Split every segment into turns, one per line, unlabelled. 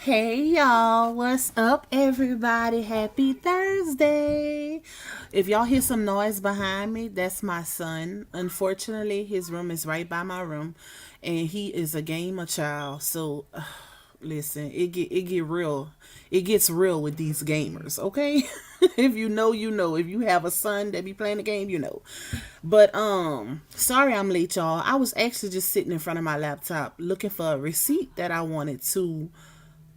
Hey y'all, what's up everybody? Happy Thursday. If y'all hear some noise behind me, that's my son. Unfortunately, his room is right by my room and he is a gamer child. So listen, it get real. It gets real with these gamers, okay? If you know, you know. If you have a son that be playing the game, you know. But sorry I'm late, y'all. I was actually just sitting in front of my laptop looking for a receipt that I wanted to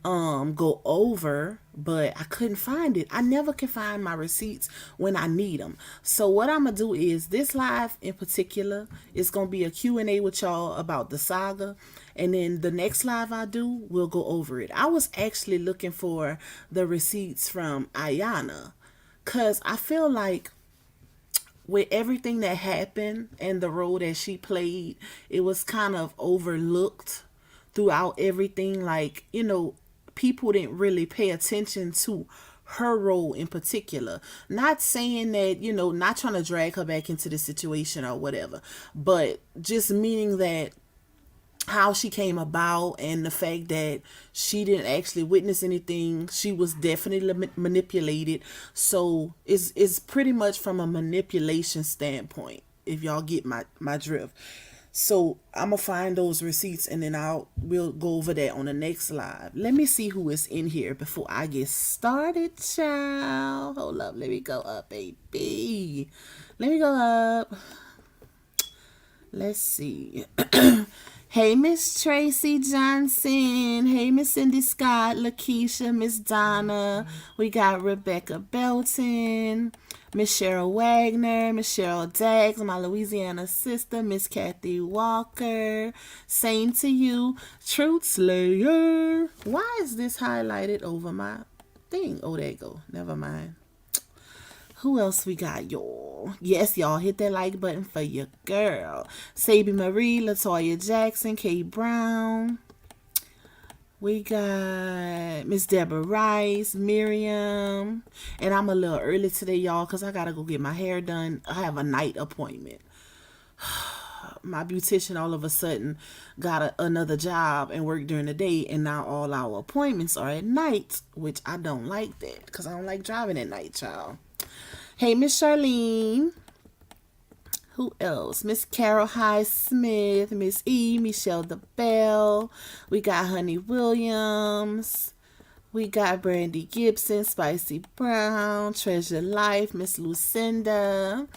go over, but I couldn't find it. I never can find my receipts when I need them. So what I'm gonna do is this live in particular is gonna be a Q&A with y'all about the saga, and then the next live I do we'll go over it. I was actually looking for the receipts from Ayana because I feel like with everything that happened and the role that she played, it was kind of overlooked throughout everything. Like, people didn't really pay attention to her role in particular. Not saying that, not trying to drag her back into the situation or whatever, but just meaning that how she came about and the fact that she didn't actually witness anything. She was definitely manipulated. So it's pretty much from a manipulation standpoint, if y'all get my drift. So I'm gonna find those receipts and then we'll go over that on the next live. Let me see who is in here before I get started, child. Hold up, let me go up, baby. Let me go up. Let's see. Hey, Miss Tracy Johnson. Hey, Miss Cindy Scott, Lakeisha, Miss Donna. We got Rebecca Belton, Miss Cheryl Wagner, Miss Cheryl Daggs, my Louisiana sister, Miss Kathy Walker. Same to you, Truth Slayer. Why is this highlighted over my thing? Oh, there you go. Never mind. Who else we got, y'all? Yes, y'all, hit that like button for your girl. Sabi Marie, Latoya Jackson, Kay Brown. We got Miss Deborah Rice, Miriam. And I'm a little early today, y'all, because I got to go get my hair done. I have a night appointment. My beautician all of a sudden got another job and worked during the day, and now all our appointments are at night, which I don't like that because I don't like driving at night, y'all. Hey, Miss Charlene. Who else? Miss Carol Highsmith, Miss E, Michelle DeBell. We got Honey Williams. We got Brandy Gibson, Spicy Brown, Treasure Life, Miss Lucinda.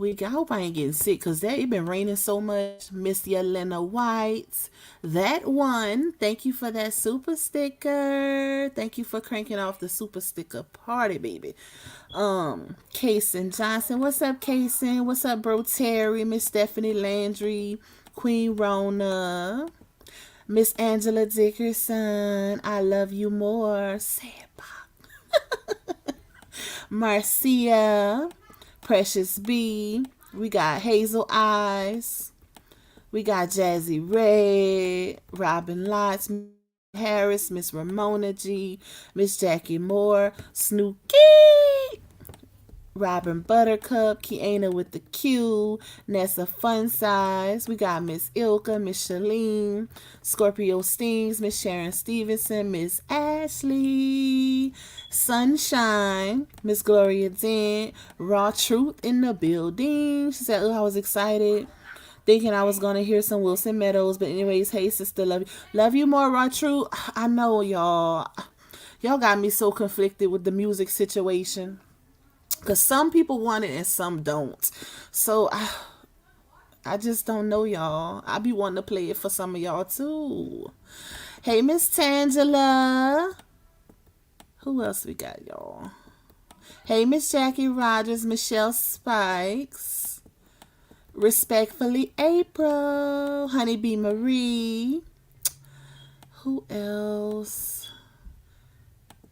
I hope I ain't getting sick because it been raining so much. Miss Yelena White. That one. Thank you for that super sticker. Thank you for cranking off the super sticker party, baby. Kaysen Johnson. What's up, Kaysen? What's up, Bro Terry? Miss Stephanie Landry. Queen Rona. Miss Angela Dickerson. I love you more. Say it, Pop. Marcia. Precious B. We got Hazel Eyes. We got Jazzy Red, Robin Lotz, Harris, Miss Ramona G, Miss Jackie Moore, Snooky, Robin Buttercup, Kiana with the Q, Nessa Fun Size. We got Miss Ilka, Miss Shalene, Scorpio Stings, Miss Sharon Stevenson, Miss Ashley, Sunshine, Miss Gloria Dent, Raw Truth in the building. She said, oh, I was excited. Thinking I was going to hear some Wilson Meadows. But anyways, hey, sister, love you. Love you more, Raw Truth. I know, y'all. Y'all got me so conflicted with the music situation. Because some people want it and some don't. So I just don't know, y'all. I be wanting to play it for some of y'all too. Hey, Miss Tangela. Who else we got, y'all? Hey, Miss Jackie Rogers, Michelle Spikes. Respectfully, April. Honeybee Marie. Who else?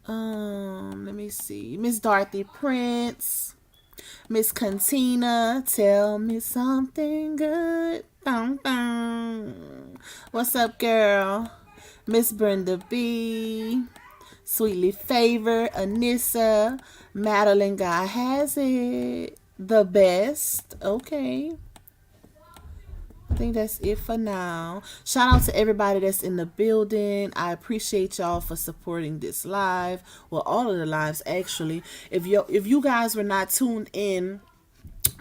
Let me see. Miss Dorothy Prince. Miss Cantina. Tell me something good. Bum, bum. What's up, girl? Miss Brenda B. Sweetly Favored. Anissa. Madeline God Has It. The Best. Okay. think that's it for now. Shout out to everybody that's in the building. I appreciate y'all for supporting this live. Well, all of the lives actually. If you guys were not tuned in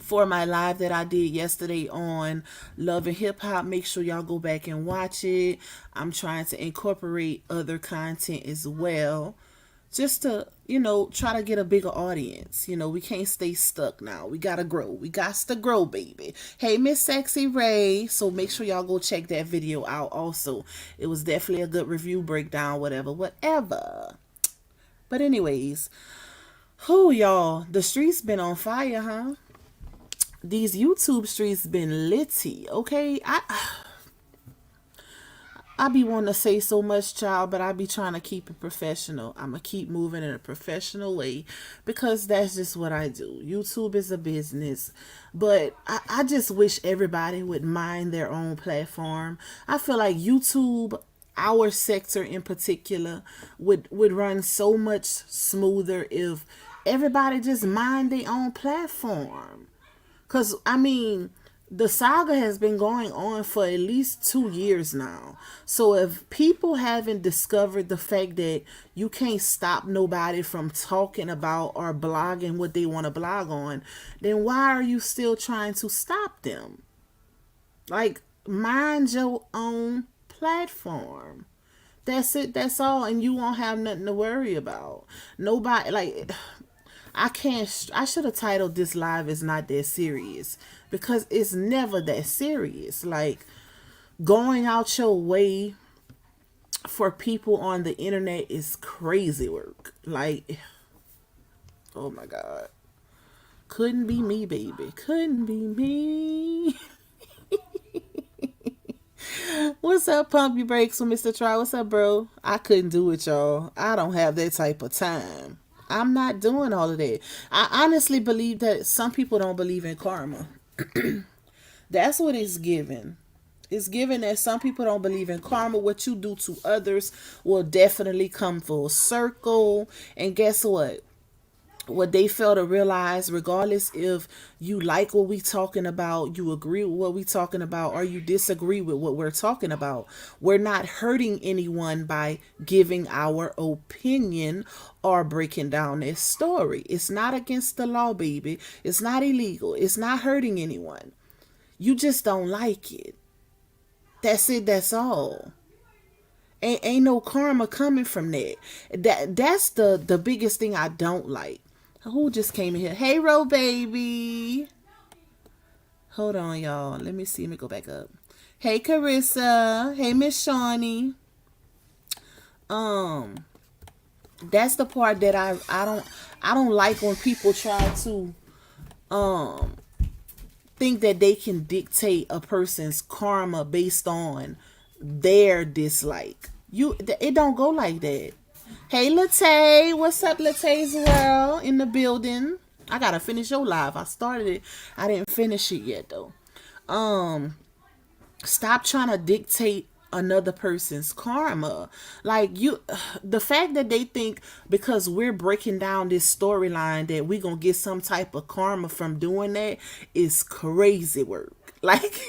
for my live that I did yesterday on Love and Hip Hop, make sure y'all go back and watch it. I'm trying to incorporate other content as well, just to, try to get a bigger audience. We can't stay stuck now. We gotta grow. We got to grow, baby. Hey, Miss Sexy Ray. So make sure y'all go check that video out also. It was definitely a good review breakdown, whatever. But anyways, y'all, the streets been on fire, huh? These YouTube streets been litty, okay? I be wanting to say so much, child, but I be trying to keep it professional. I'm going to keep moving in a professional way because that's just what I do. YouTube is a business, but I just wish everybody would mind their own platform. I feel like YouTube, our sector in particular, would run so much smoother if everybody just mind their own platform. Because, the saga has been going on for at least 2 years now. So if people haven't discovered the fact that you can't stop nobody from talking about or blogging what they want to blog on, then why are you still trying to stop them? Like, mind your own platform. That's it. That's all. And you won't have nothing to worry about. Nobody, like... I should have titled this live "Is Not That Serious" because it's never that serious. Like, going out your way for people on the internet is crazy work. Like, oh my God. Couldn't be me, baby. Couldn't be me. What's up, Pump Your Brakes with Mr. Try? What's up, bro? I couldn't do it, y'all. I don't have that type of time. I'm not doing all of that. I honestly believe that some people don't believe in karma. That's what it's given. It's given that some people don't believe in karma. What you do to others will definitely come full circle. And guess what? What they fail to realize, regardless if you like what we talking about, you agree with what we talking about, or you disagree with what we're talking about, we're not hurting anyone by giving our opinion or breaking down this story. It's not against the law, baby. It's not illegal. It's not hurting anyone. You just don't like it. That's it. That's all. Ain't no karma coming from that. That's the biggest thing I don't like. Who just came in here? Hey, Ro baby. Hold on, y'all. Let me see. Let me go back up. Hey, Carissa. Hey, Miss Shawnee. That's the part that I don't like when people try to think that they can dictate a person's karma based on their dislike. It don't go like that. Hey, Latay. What's up, Latay's World in the building? I gotta finish your live. I started it. I didn't finish it yet, though. Stop trying to dictate another person's karma. Like, the fact that they think because we're breaking down this storyline that we're gonna get some type of karma from doing that is crazy work. Like...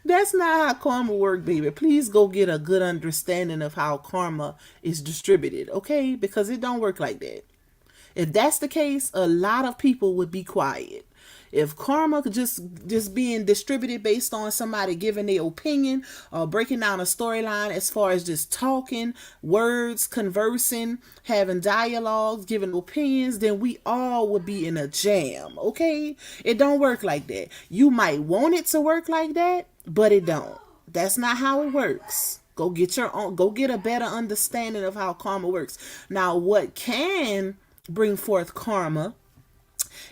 That's not how karma works, baby. Please go get a good understanding of how karma is distributed, okay? Because it don't work like that. If that's the case, a lot of people would be quiet. If karma could just being distributed based on somebody giving their opinion or breaking down a storyline as far as just talking, words, conversing, having dialogues, giving opinions, then we all would be in a jam, okay? It don't work like that. You might want it to work like that, but it don't. That's not how it works. Go get a better understanding of how karma works. Now, what can bring forth karma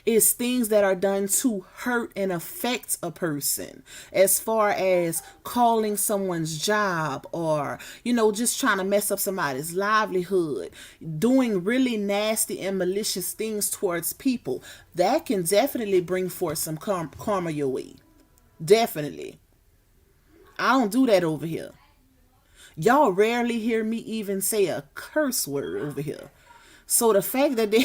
is things that are done to hurt and affect a person, as far as calling someone's job or, just trying to mess up somebody's livelihood, doing really nasty and malicious things towards people. That can definitely bring forth some karma your way. Definitely. I don't do that over here. Y'all rarely hear me even say a curse word over here. So the fact that they...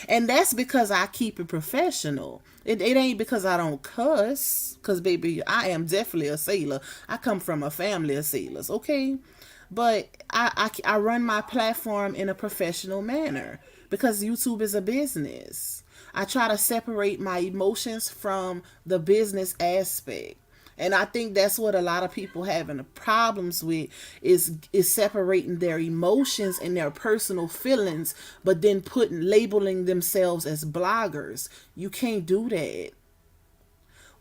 And that's because I keep it professional. It ain't because I don't cuss. Because, baby, I am definitely a sailor. I come from a family of sailors, okay? But I run my platform in a professional manner because YouTube is a business. I try to separate my emotions from the business aspect. And I think that's what a lot of people having problems with is separating their emotions and their personal feelings, but then putting labeling themselves as bloggers. You can't do that.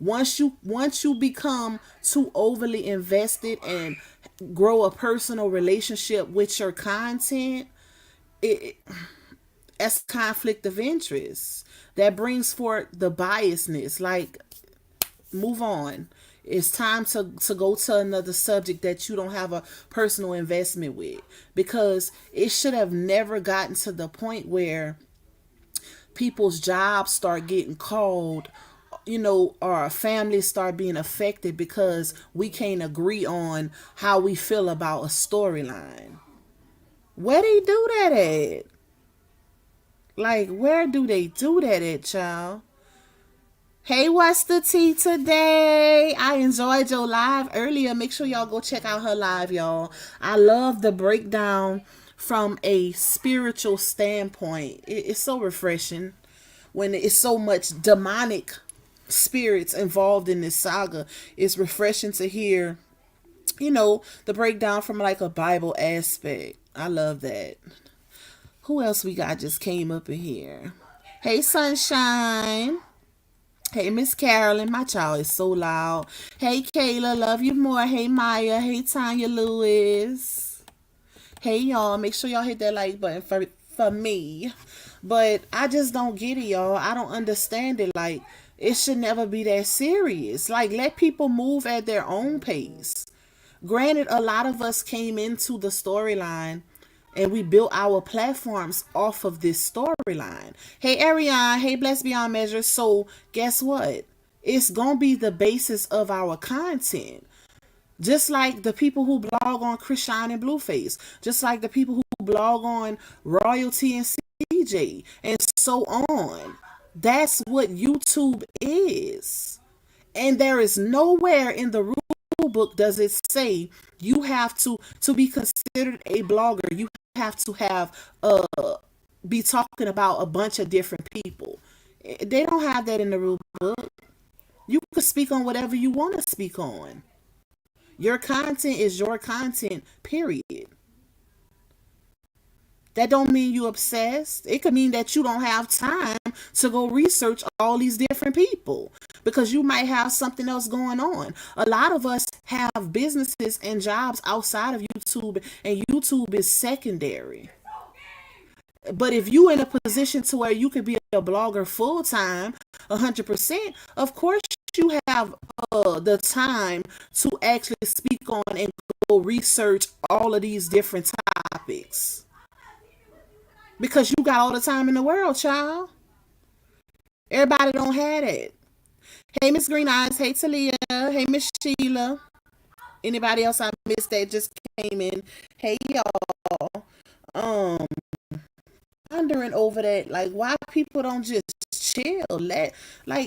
Once you become too overly invested and grow a personal relationship with your content, it that's conflict of interest. That brings forth the biasness. Like, move on. It's time to go to another subject that you don't have a personal investment with, because it should have never gotten to the point where people's jobs start getting called, or families start being affected because we can't agree on how we feel about a storyline. Where they do that at? Like, where do they do that at, child? Hey, what's the tea today? I enjoyed your live earlier. Make sure y'all go check out her live, y'all. I love the breakdown from a spiritual standpoint. It's so refreshing when it's so much demonic spirits involved in this saga. It's refreshing to hear, the breakdown from like a Bible aspect. I love that. Who else we got just came up in here? Hey, Sunshine. Hey, Miss Carolyn, my child is so loud. Hey, Kayla, love you more. Hey, Maya. Hey, Tanya Lewis. Hey, y'all, make sure y'all hit that like button for me. But I just don't get it, y'all. I don't understand it. Like, it should never be that serious. Like, let people move at their own pace. Granted, a lot of us came into the storyline and we built our platforms off of this storyline. Hey, Ariane. Hey, Blessed Beyond Measure. So, guess what? It's going to be the basis of our content. Just like the people who blog on Krishan and Blueface. Just like the people who blog on Royalty and CJ. And so on. That's what YouTube is. And there is nowhere in the rule book does it say you have to be considered a blogger. You have to have be talking about a bunch of different people. They don't have that in the rule book. You can speak on whatever you want to speak on. Your content is your content, period. That don't mean you obsessed. It could mean that you don't have time to go research all these different people because you might have something else going on. A lot of us have businesses and jobs outside of YouTube, and YouTube is secondary. But if you in a position to where you could be a blogger full time, 100%, of course you have the time to actually speak on and go research all of these different topics. Because you got all the time in the world, child. Everybody don't have it. Hey, Miss Green Eyes. Hey, Talia. Hey, Miss Sheila. Anybody else I missed that just came in? Hey, y'all. Wondering over that, like, why people don't just chill. Like,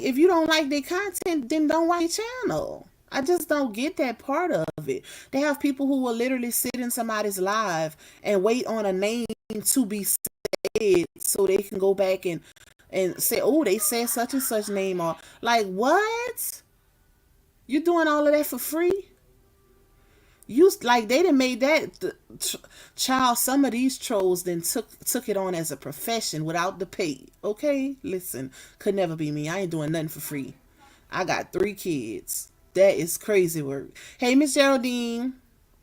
if you don't like their content, then don't watch their channel. I just don't get that part of it. They have people who will literally sit in somebody's live and wait on a name to be said so they can go back and say, oh, they said such and such name. Or like, what? You doing all of that for free? You like they done made that child. Some of these trolls then took it on as a profession without the pay. Okay, listen, could never be me. I ain't doing nothing for free. I got 3 kids. That is crazy work. Hey, Miss Geraldine.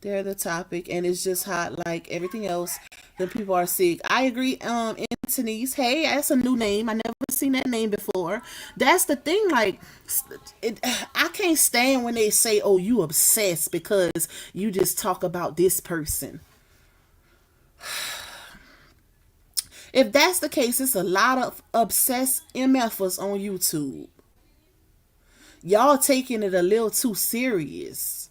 They're the topic, and it's just hot like everything else. The people are sick. I agree. Anthony's. Hey, that's a new name. I never seen that name before. That's the thing. Like, I can't stand when they say, "Oh, you obsessed because you just talk about this person." If that's the case, it's a lot of obsessed MFers on YouTube. Y'all taking it a little too serious.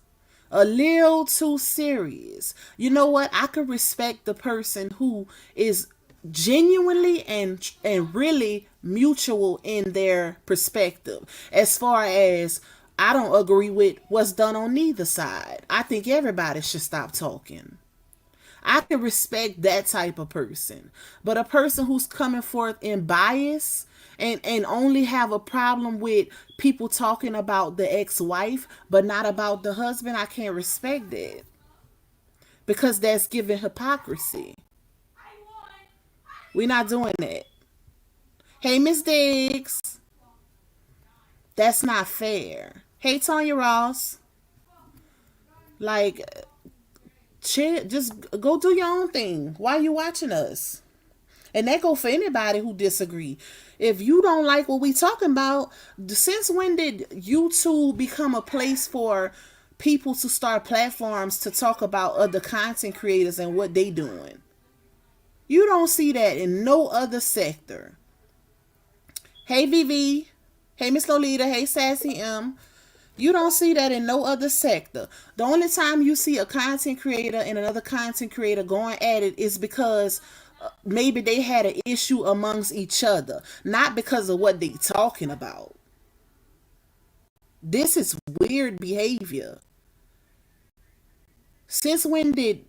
A little too serious. You know what? I could respect the person who is genuinely and really mutual in their perspective. As far as I don't agree with what's done on neither side. I think everybody should stop talking. I can respect that type of person. But a person who's coming forth in bias and only have a problem with people talking about the ex-wife but not about the husband, I can't respect that. Because that's giving hypocrisy. We're not doing that. Hey, Miss Diggs. That's not fair. Hey, Tonya Ross. Like, just go do your own thing. Why are you watching us? And that go for anybody who disagree. If you don't like what we talking about, since when did YouTube become a place for people to start platforms to talk about other content creators and what they doing? You don't see that in no other sector. Hey, VV. Hey, Miss Lolita. Hey, Sassy M. You don't see that in no other sector. The only time you see a content creator and another content creator going at it is because maybe they had an issue amongst each other, not because of what they talking about. This is weird behavior. Since when did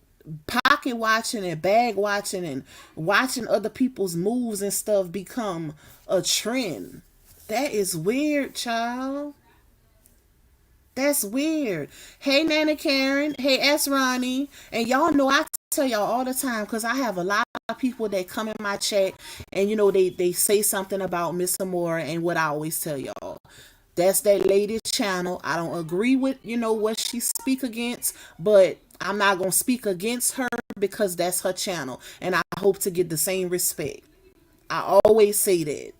pocket watching and bag watching and watching other people's moves and stuff become a trend? That is weird, child. That's weird. Hey, Nana Karen. Hey, S. Ronnie. And y'all know I tell y'all all the time because I have a lot of people that come in my chat and, you know, they say something about Miss Amora and what I always tell y'all. That's that lady's channel. I don't agree with, you know, what she speak against, but I'm not going to speak against her because that's her channel. And I hope to get the same respect. I always say that.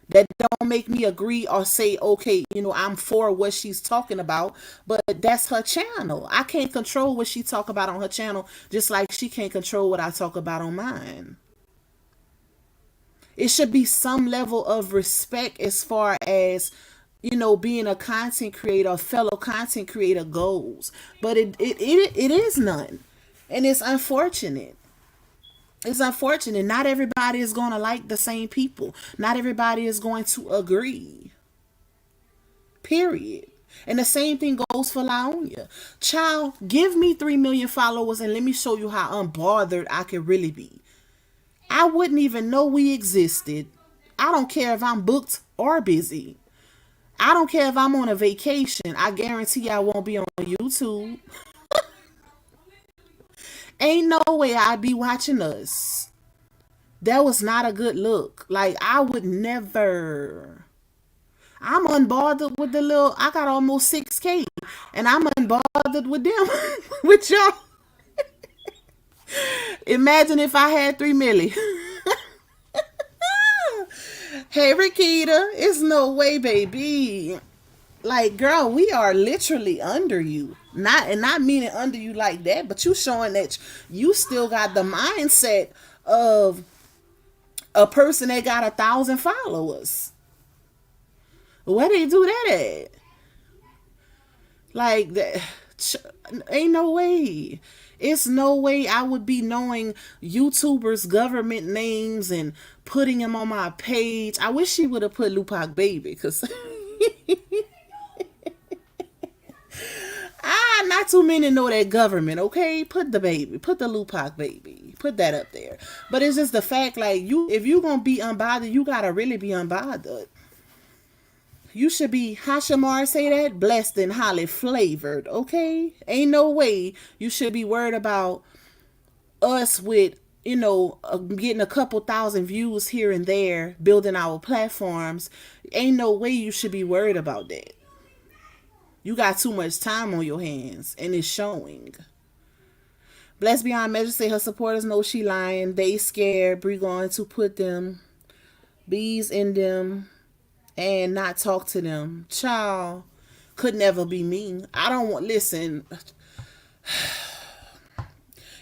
That don't make me agree or say, okay, you know, I'm for what she's talking about, but that's her channel. I can't control what she talk about on her channel, just like she can't control what I talk about on mine. It should be some level of respect as far as, you know, being a content creator, a fellow content creator goes. But it is none. And it's unfortunate. It's unfortunate. Not everybody is going to like the same people. Not everybody is going to agree. Period. And the same thing goes for Laonia. Child, give me 3 million followers and let me show you how unbothered I can really be. I wouldn't even know we existed. I don't care if I'm booked or busy. I don't care if I'm on a vacation. I guarantee I won't be on YouTube. Ain't no way I'd be watching us. That was not a good look. Like, I would never. I'm unbothered with the little, I got almost 6K. And I'm unbothered with them. With y'all. Imagine if I had 3 million. Hey, Rakita. It's no way, baby. Like, girl, we are literally under you. Not meaning under you like that, but you showing that you still got the mindset of a person that got 1,000 followers. Where they do that at? Like, that ain't no way. It's no way I would be knowing YouTubers' government names and putting them on my page. I wish she would have put Lupac Baby, because not too many know that government, okay? Put the baby. Put the Lupac Baby. Put that up there. But it's just the fact, like, if you gonna be unbothered, you gotta really be unbothered. You should be, how Shamar say that? Blessed and highly flavored, okay? Ain't no way you should be worried about us with, you know, getting a couple thousand views here and there, building our platforms. Ain't no way you should be worried about that. You got too much time on your hands, and it's showing. Blessed Beyond Measure say her supporters know she lying. They scared. Bree going to put them bees in them and not talk to them. Child, could never be me. I don't want, listen,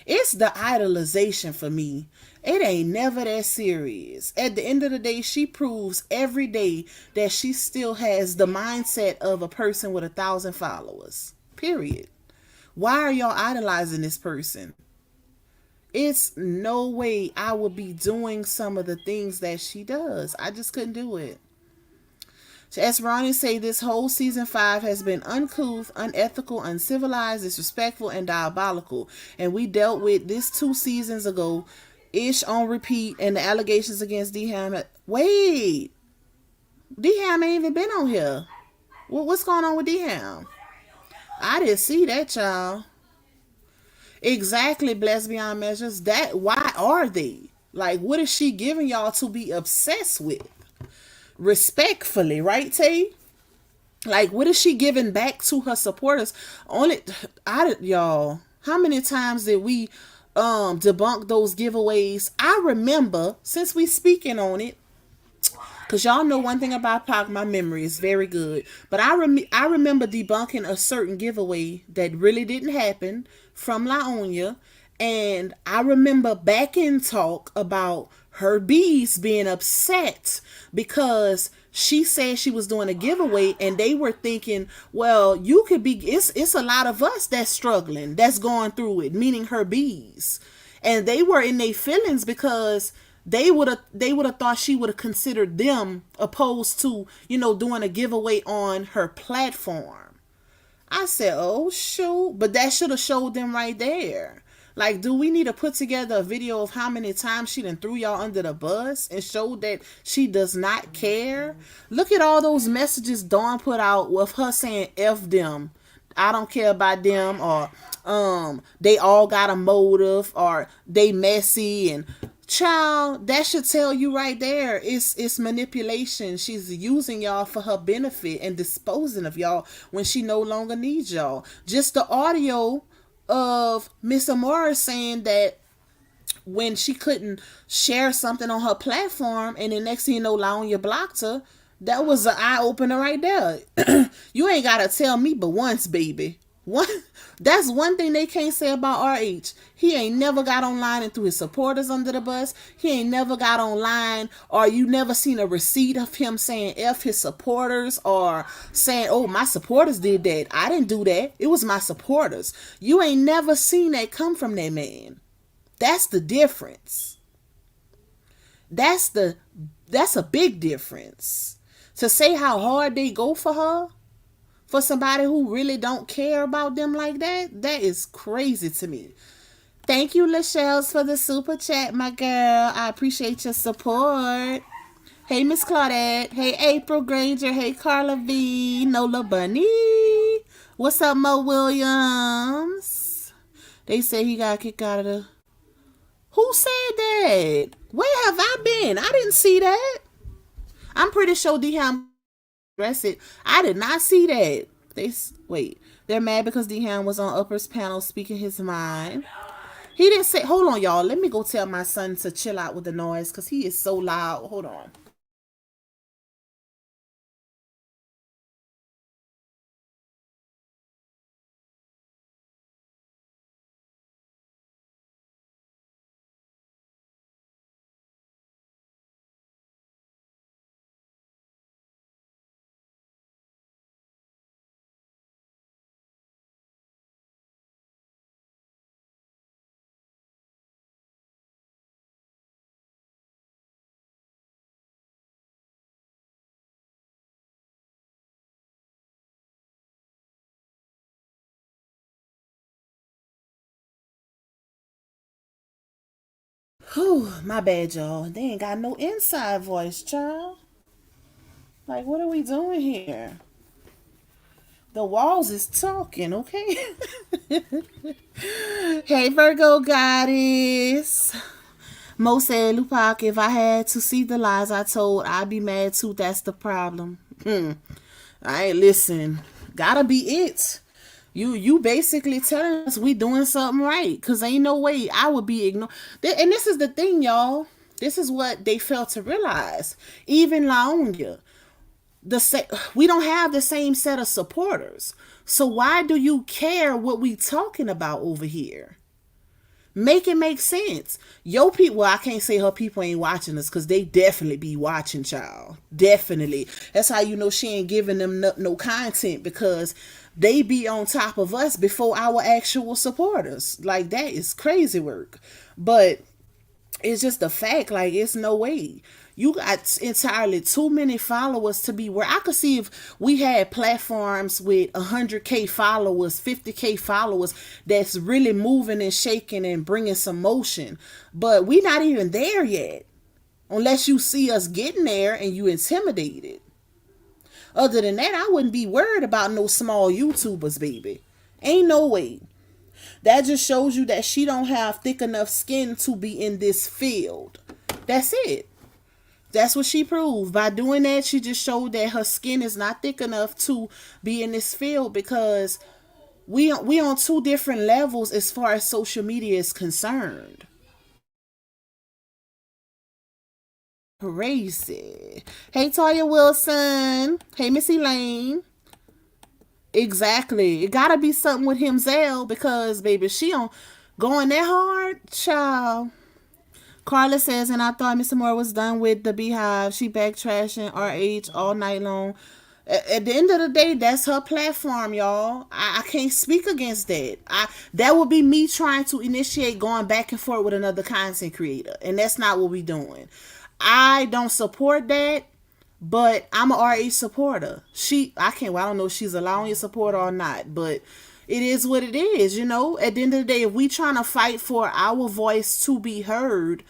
it's the idolization for me. It ain't never that serious. At the end of the day, she proves every day that she still has the mindset of a person with 1,000 followers. Period. Why are y'all idolizing this person? It's no way I would be doing some of the things that she does. I just couldn't do it. So as Ronnie say, this whole season 5 has been uncouth, unethical, uncivilized, disrespectful, and diabolical. And we dealt with this 2 seasons ago, ish on repeat, and the allegations against D Ham. Wait, D Ham ain't even been on here. What's going on with D Ham? I didn't see that, y'all. Exactly, blessed beyond measures. That why are they? Like, what is she giving y'all to be obsessed with? Respectfully, right, Tay? Like, what is she giving back to her supporters? Only, y'all. How many times did we debunk those giveaways? I remember, since we speaking on it, because y'all know one thing about Pac, my memory is very good. But I remember debunking a certain giveaway that really didn't happen from Laonia. And I remember back in talk about her bees being upset because she said she was doing a giveaway and they were thinking, well, you could be, it's a lot of us that's struggling, that's going through it, meaning her bees. And they were in their feelings because they would have thought she would have considered them opposed to, doing a giveaway on her platform. I said, oh shoot, but that should have showed them right there. Like, do we need to put together a video of how many times she done threw y'all under the bus and showed that she does not care? Look at all those messages Dawn put out with her saying F them, I don't care about them, or they all got a motive, or they messy. And child, that should tell you right there, it's manipulation. She's using y'all for her benefit and disposing of y'all when she no longer needs y'all. Just the audio of Miss Amora saying that when she couldn't share something on her platform, and the next thing you know, Laonia blocked her. That was an eye opener right there. You ain't gotta tell me but once, baby. That's one thing they can't say about RH. He ain't never got online and threw his supporters under the bus. He ain't never got online, or you never seen a receipt of him saying F his supporters, or saying, oh, my supporters did that. I didn't do that. It was my supporters. You ain't never seen that come from that man. That's the difference. That's a big difference. To say how hard they go for her, for somebody who really don't care about them like that, that is crazy to me. Thank you, Lachelle, for the super chat, my girl. I appreciate your support. Hey, Miss Claudette. Hey, April Granger. Hey, Carla V. Nola Bunny. What's up, Mo Williams? They say he got kicked out of the... Who said that? Where have I been? I didn't see that. I'm pretty sure D-Ham addressed it. I did not see that. They're mad because D-Ham was on Upper's panel speaking his mind. He didn't say, hold on, y'all. Let me go tell my son to chill out with the noise because he is so loud. Hold on. Whew, my bad, y'all. They ain't got no inside voice, child. Like, what are we doing here? The walls is talking, okay? Hey, Virgo goddess. Mo said, Lupac, if I had to see the lies I told, I'd be mad too. That's the problem. I ain't listen. Gotta be it. You basically telling us we doing something right, because ain't no way I would be ignored. And this is the thing, y'all. This is what they fail to realize. Even Laonia, we don't have the same set of supporters. So why do you care what we talking about over here? Make it make sense. Your people, well, I can't say her people ain't watching us because they definitely be watching, child. Definitely. That's how you know she ain't giving them no content, because they be on top of us before our actual supporters. Like, that is crazy work. But it's just a fact. Like, it's no way. You got entirely too many followers to be where I could see if we had platforms with 100K followers, 50K followers that's really moving and shaking and bringing some motion. But we not even there yet. Unless you see us getting there and you intimidated. Other than that, I wouldn't be worried about no small YouTubers, baby. Ain't no way. That just shows you that she don't have thick enough skin to be in this field. That's it. That's what she proved. By doing that, she just showed that her skin is not thick enough to be in this field, because we on two different levels as far as social media is concerned. Crazy. Hey, Toya Wilson. Hey, Miss Elaine. Exactly. It gotta be something with him, Zell, because, baby, she on going that hard, child. Carla says, and I thought Mr. Moore was done with the Beehive. She backtrashing RH all night long. At the end of the day, that's her platform, y'all. I can't speak against that. That would be me trying to initiate going back and forth with another content creator, and that's not what we doing. I don't support that, but I'm a RH supporter. I don't know if she's allowing a supporter or not, but it is what it is, you know. At the end of the day, if we trying to fight for our voice to be heard,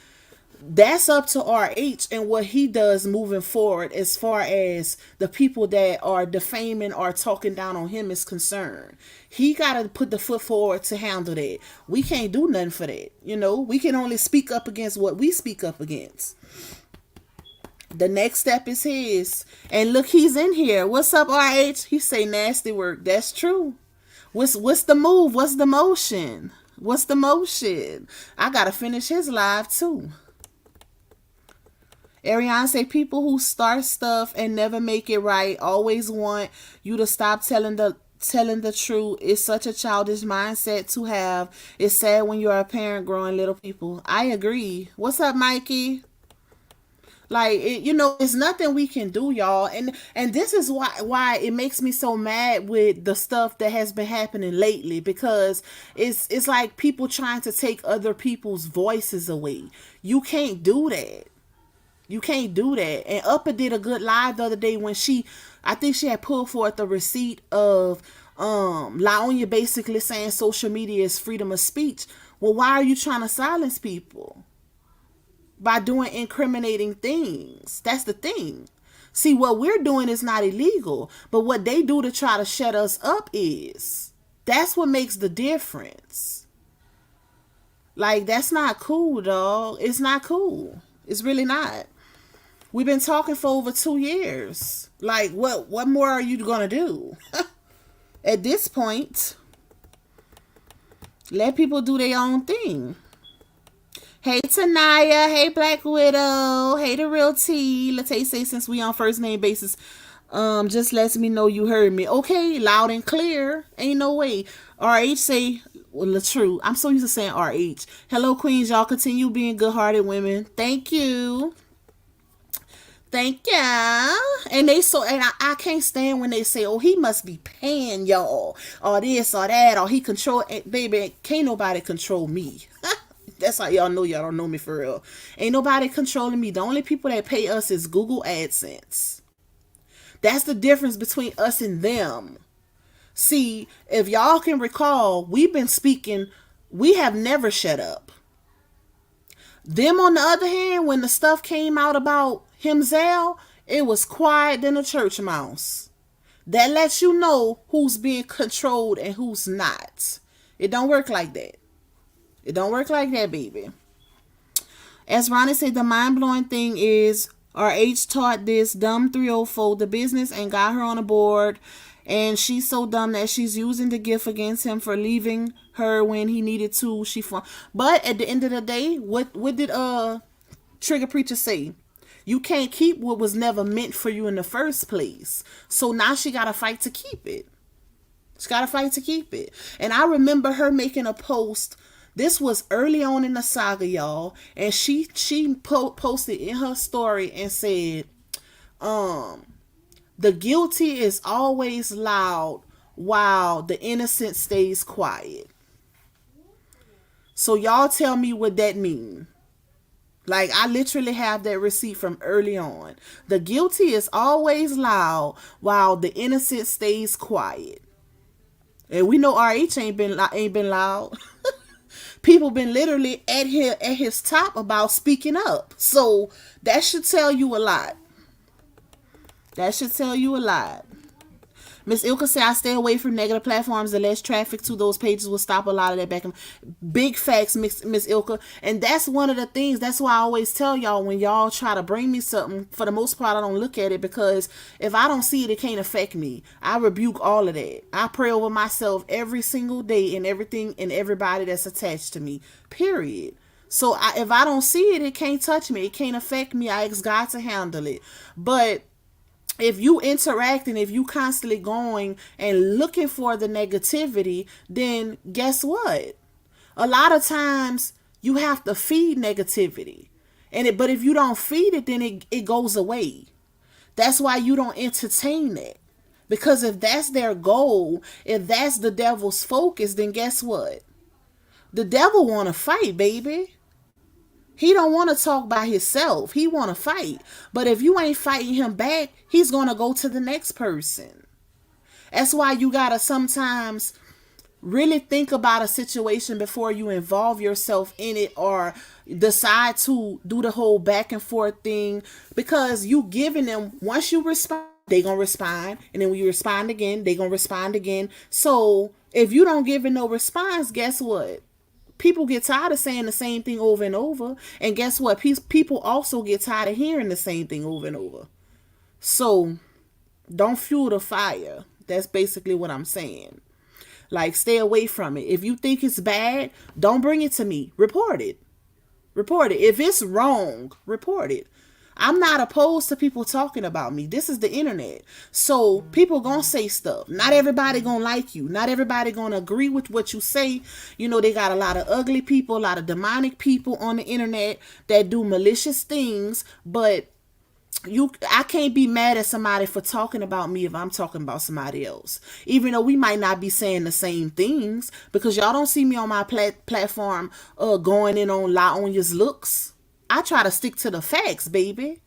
that's up to RH and what he does moving forward, as far as the people that are defaming or talking down on him is concerned. He got to put the foot forward to handle that. We can't do nothing for that, you know. We can only speak up against what we speak up against. The next step is his. And look, he's in here. What's up, RH? He say nasty work. That's true. What's the move? What's the motion? What's the motion? I gotta finish his live too. Ariane say people who start stuff and never make it right always want you to stop telling the truth. It's such a childish mindset to have. It's sad when you're a parent growing little people. I agree. What's up, Mikey? Like, it's nothing we can do, y'all. And this is why it makes me so mad with the stuff that has been happening lately, because it's like people trying to take other people's voices away. You can't do that. You can't do that. And Upper did a good live the other day when I think she had pulled forth the receipt of LaOnya basically saying social media is freedom of speech. Well, why are you trying to silence people? By doing incriminating things. That's the thing. See, what we're doing is not illegal, but what they do to try to shut us up is. That's what makes the difference. Like, that's not cool, dog. It's not cool. It's really not. We've been talking for over 2 years. Like, what more are you gonna do? At this point, let people do their own thing. Hey, Tanaya. Hey, Black Widow. Hey, The Real T. Latae say, since we on first name basis, just lets me know you heard me. Okay, loud and clear. Ain't no way. RH say, well, LaTruth. I'm so used to saying RH. Hello, queens. Y'all continue being good-hearted women. Thank you. Thank ya. And I can't stand when they say, oh, he must be paying y'all, or this or that, or he control. Baby, can't nobody control me. That's how y'all know y'all don't know me for real. Ain't nobody controlling me. The only people that pay us is Google AdSense. That's the difference between us and them. See, if y'all can recall, we've been speaking. We have never shut up. Them, on the other hand, when the stuff came out about him, Zell, it was quiet than a church mouse. That lets you know who's being controlled and who's not. It don't work like that. It don't work like that, baby. As Ronnie said, the mind-blowing thing is RH taught this dumb 304 the business and got her on a board, and she's so dumb that she's using the gift against him for leaving her when he needed to. But at the end of the day, what did Trigger Preacher say? You can't keep what was never meant for you in the first place. So now she got to fight to keep it. She's got to fight to keep it. And I remember her making a post This was early on in the saga, y'all, and she posted in her story and said, the guilty is always loud while the innocent stays quiet. So y'all tell me what that means. Like, I literally have that receipt from early on. The guilty is always loud while the innocent stays quiet. And we know RH ain't been loud. People been literally at his top about speaking up. So that should tell you a lot. That should tell you a lot. Miss Ilka said, I stay away from negative platforms. The less traffic to those pages will stop a lot of that back. Big facts, Miss Ilka. And that's one of the things. That's why I always tell y'all, when y'all try to bring me something, for the most part, I don't look at it, because if I don't see it, it can't affect me. I rebuke all of that. I pray over myself every single day and everything and everybody that's attached to me. Period. So if I don't see it, it can't touch me. It can't affect me. I ask God to handle it. But if you interact and if you constantly going and looking for the negativity, then guess what? A lot of times you have to feed negativity. But if you don't feed it, then it goes away. That's why you don't entertain it. Because if that's their goal, if that's the devil's focus, then guess what? The devil want to fight, baby. He don't want to talk by himself. He want to fight. But if you ain't fighting him back, he's going to go to the next person. That's why you got to sometimes really think about a situation before you involve yourself in it or decide to do the whole back and forth thing. Because you giving them, once you respond, they going to respond. And then when you respond again, they going to respond again. So if you don't give it no response, guess what? People get tired of saying the same thing over and over. And guess what? People also get tired of hearing the same thing over and over. So don't fuel the fire. That's basically what I'm saying. Like, stay away from it. If you think it's bad, don't bring it to me. Report it. Report it. If it's wrong, report it. I'm not opposed to people talking about me. This is the internet. So people gonna say stuff. Not everybody gonna like you. Not everybody gonna agree with what you say. You know, they got a lot of ugly people, a lot of demonic people on the internet that do malicious things. But I can't be mad at somebody for talking about me if I'm talking about somebody else. Even though we might not be saying the same things. Because y'all don't see me on my platform going in on La Onya's looks. I try to stick to the facts, baby.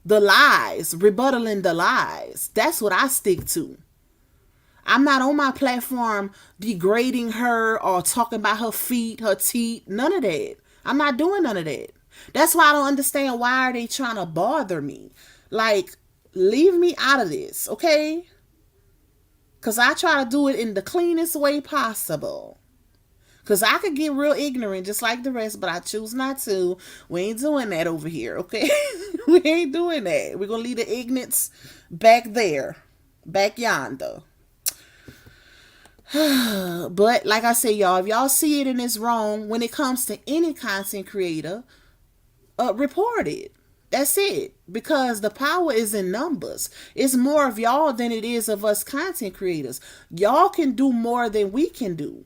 The lies, rebuttaling the lies. That's what I stick to. I'm not on my platform degrading her or talking about her feet, her teeth, none of that. I'm not doing none of that. That's why I don't understand, why are they trying to bother me? Like, leave me out of this, okay? Because I try to do it in the cleanest way possible. Because I could get real ignorant just like the rest, but I choose not to. We ain't doing that over here, okay? We ain't doing that. We're going to leave the ignorance back there, back yonder. But like I say, y'all, if y'all see it and it's wrong, when it comes to any content creator, report it. That's it. Because the power is in numbers. It's more of y'all than it is of us content creators. Y'all can do more than we can do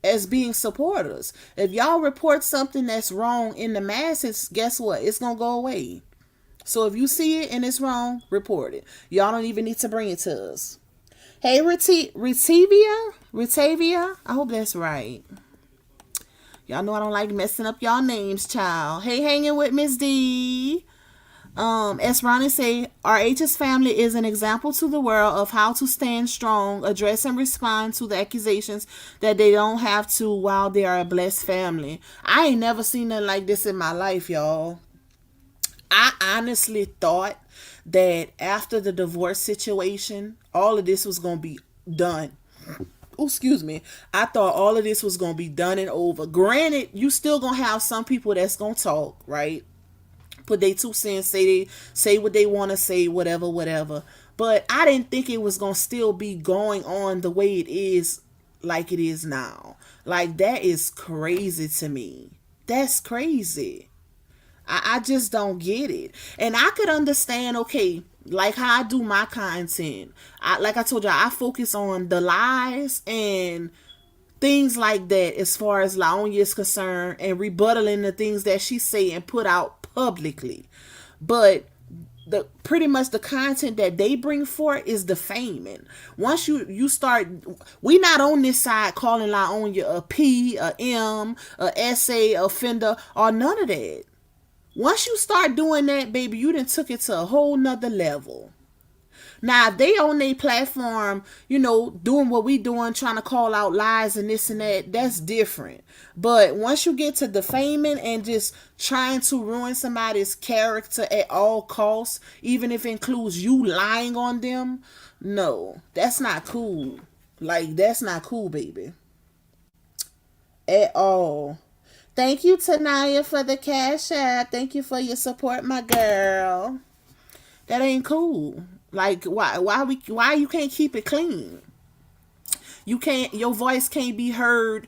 as being supporters. If y'all report something that's wrong in the masses, guess what? It's going to go away. So if you see it and it's wrong, report it. Y'all don't even need to bring it to us. Hey, Retavia, I hope that's right. Y'all know I don't like messing up y'all names, child. Hey, hanging with Miss D. As Ronnie say, RH's family is an example to the world of how to stand strong, address and respond to the accusations that they don't have to while they are a blessed family. I ain't never seen nothing like this in my life, y'all. I honestly thought that after the divorce situation, all of this was going to be done. Oh, excuse me. I thought all of this was going to be done and over. Granted, you still going to have some people that's going to talk, right? Put their 2 cents, say what they want to say, whatever. But I didn't think it was going to still be going on the way it is, like it is now. Like, that is crazy to me. That's crazy. I just don't get it. And I could understand, okay, like how I do my content. Like I told you, I focus on the lies and things like that as far as Laonia is concerned, and rebuttaling the things that she say and put out publicly. But the pretty much the content that they bring forth is defaming. Once you start, we not on this side calling Laonia a P, a M, a SA, offender, or none of that. Once you start doing that, baby, you done took it to a whole nother level. Now, if they on their platform, doing what we doing, trying to call out lies and this and that, that's different. But once you get to defaming and just trying to ruin somebody's character at all costs, even if it includes you lying on them, no, that's not cool. Like, that's not cool, baby. At all. Thank you, Tanaya, for the cash app. Thank you for your support, my girl. That ain't cool. Like, why you can't keep it clean? Your voice can't be heard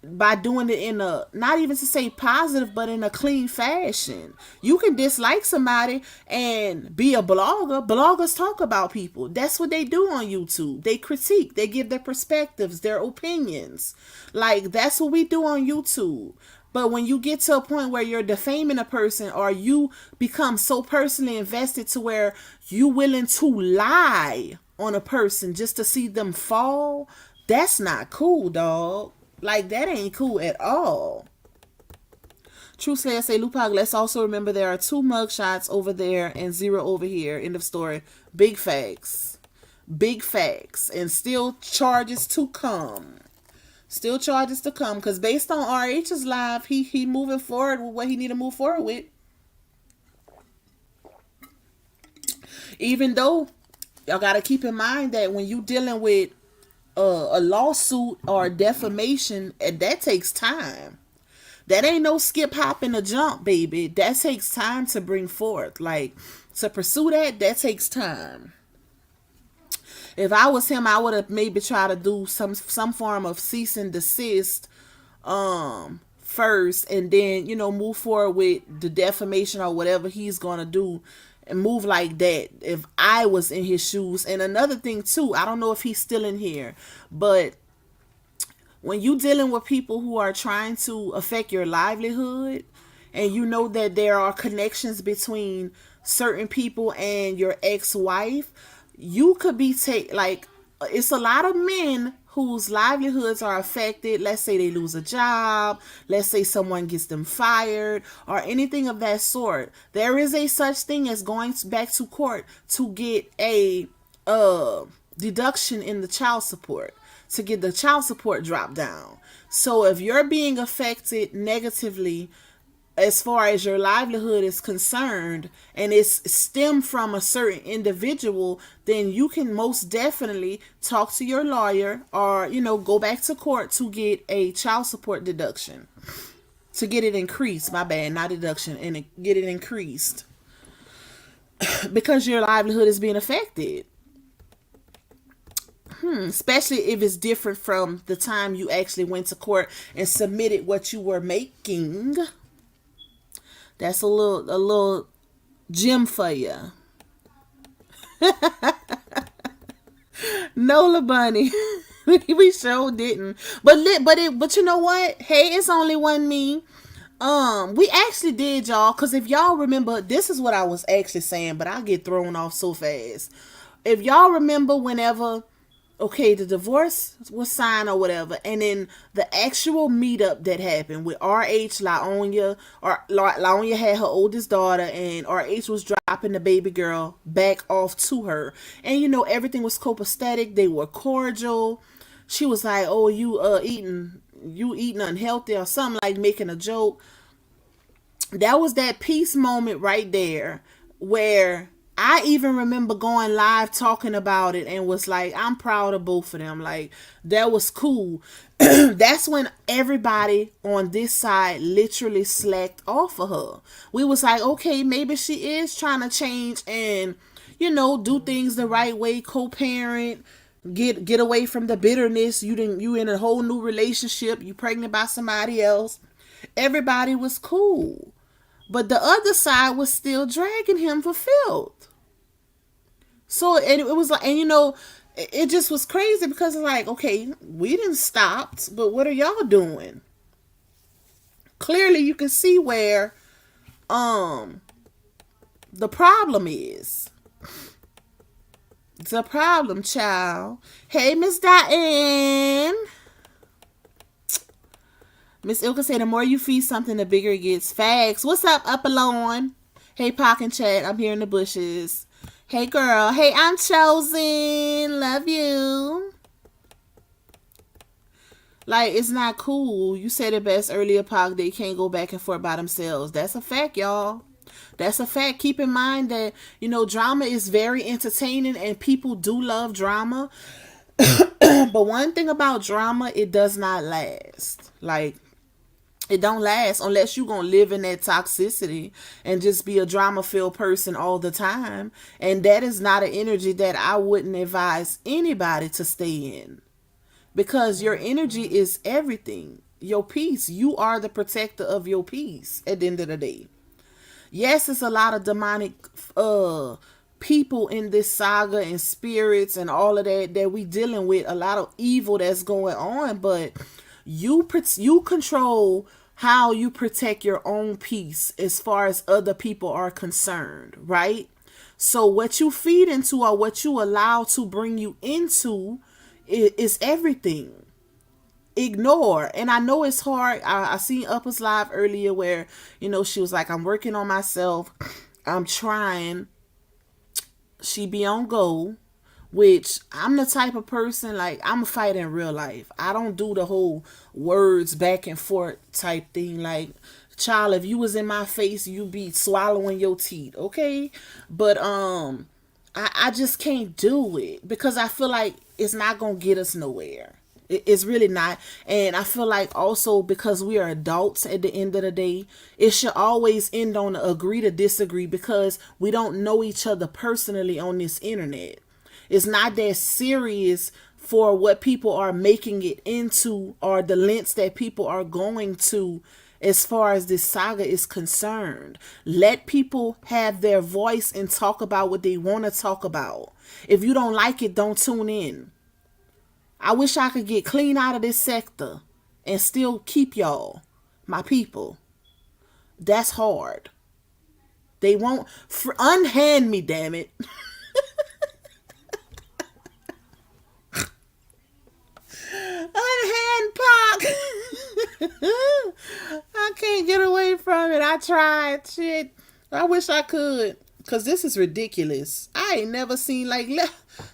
by doing it in a, not even to say positive, but in a clean fashion. You can dislike somebody and be a blogger. Bloggers talk about people. That's what they do on YouTube. They critique, they give their perspectives, their opinions. Like, that's what we do on YouTube. But when you get to a point where you're defaming a person, or you become so personally invested to where you willing to lie on a person just to see them fall, that's not cool, dog. Like, that ain't cool at all. True Slayer say, Lupag, let's also remember there are 2 mugshots over there and 0 over here. End of story. Big facts. Big facts. And still charges to come. Still charges to come, because based on RH's live, he moving forward with what he need to move forward with. Even though y'all got to keep in mind that when you dealing with a lawsuit or defamation, that takes time. That ain't no skip, hop, and a jump, baby. That takes time to bring forth. Like, to pursue that takes time. If I was him, I would have maybe tried to do some form of cease and desist first, and then move forward with the defamation or whatever he's gonna do, and move like that if I was in his shoes. And another thing too, I don't know if he's still in here, but when you dealing with people who are trying to affect your livelihood, and you know that there are connections between certain people and your ex-wife, you could be it's a lot of men whose livelihoods are affected. Let's say they lose a job. Let's say someone gets them fired or anything of that sort. There is a such thing as going back to court to get a deduction in the child support, to get the child support dropped down. So if you're being affected negatively as far as your livelihood is concerned, and it's stemmed from a certain individual, then you can most definitely talk to your lawyer, or go back to court to get a child support deduction, to get it increased. My bad, not deduction, and get it increased because your livelihood is being affected. Especially if it's different from the time you actually went to court and submitted what you were making. That's a little gem for you. Nola Bunny. We sure didn't. But you know what? Hey, it's only one me. We actually did, y'all, because if y'all remember, this is what I was actually saying, but I get thrown off so fast. If y'all remember whenever the divorce was signed or whatever, and then the actual meetup that happened with RH, Laonia, or Laonia had her oldest daughter, and RH was dropping the baby girl back off to her, and everything was copacetic. They were cordial. She was like, "Oh, you eating unhealthy," or something, like making a joke. That was that peace moment right there, where I even remember going live talking about it and was like, I'm proud of both of them. Like, that was cool. That's when everybody on this side literally slacked off of her. We was like, okay, maybe she is trying to change and, do things the right way, co-parent, get away from the bitterness. You in a whole new relationship, you pregnant by somebody else. Everybody was cool. But the other side was still dragging him for filth. So it was like, and it just was crazy because it's like, okay, we didn't stop, but what are y'all doing? Clearly you can see where the problem is. The problem, child. Hey, Miss Diane. Miss Ilka said, the more you feed something, the bigger it gets. Facts. What's up, Upalon? Hey, Pock and Chat. I'm here in the bushes. Hey, girl. Hey, I'm Chosen. Love you. Like, it's not cool. You said it best earlier, Pock. They can't go back and forth by themselves. That's a fact, y'all. That's a fact. Keep in mind that, drama is very entertaining and people do love drama. But one thing about drama, it does not last. Like, it don't last unless you gonna live in that toxicity and just be a drama-filled person all the time. And that is not an energy that I wouldn't advise anybody to stay in. Because your energy is everything. Your peace. You are the protector of your peace at the end of the day. Yes, it's a lot of demonic people in this saga and spirits and all of that we dealing with. A lot of evil that's going on. But you control how you protect your own peace as far as other people are concerned, right? So what you feed into or what you allow to bring you into is everything. Ignore. And I know it's hard. I seen Upper's live earlier where, she was like, I'm working on myself. I'm trying. She be on go. Which I'm the type of person, like, I'm a fighter in real life. I don't do the whole words back and forth type thing. Like, child, if you was in my face, you'd be swallowing your teeth, okay? But I just can't do it because I feel like it's not gonna get us nowhere. It's really not. And I feel like also because we are adults at the end of the day, it should always end on agree to disagree because we don't know each other personally on this internet. It's not that serious for what people are making it into or the lengths that people are going to as far as this saga is concerned. Let people have their voice and talk about what they want to talk about. If you don't like it, don't tune in. I wish I could get clean out of this sector and still keep y'all, my people. That's hard. They won't unhand me, damn it. Unhand Pac. I can't get away from it. I tried. Shit. I wish I could. Because this is ridiculous. I ain't never seen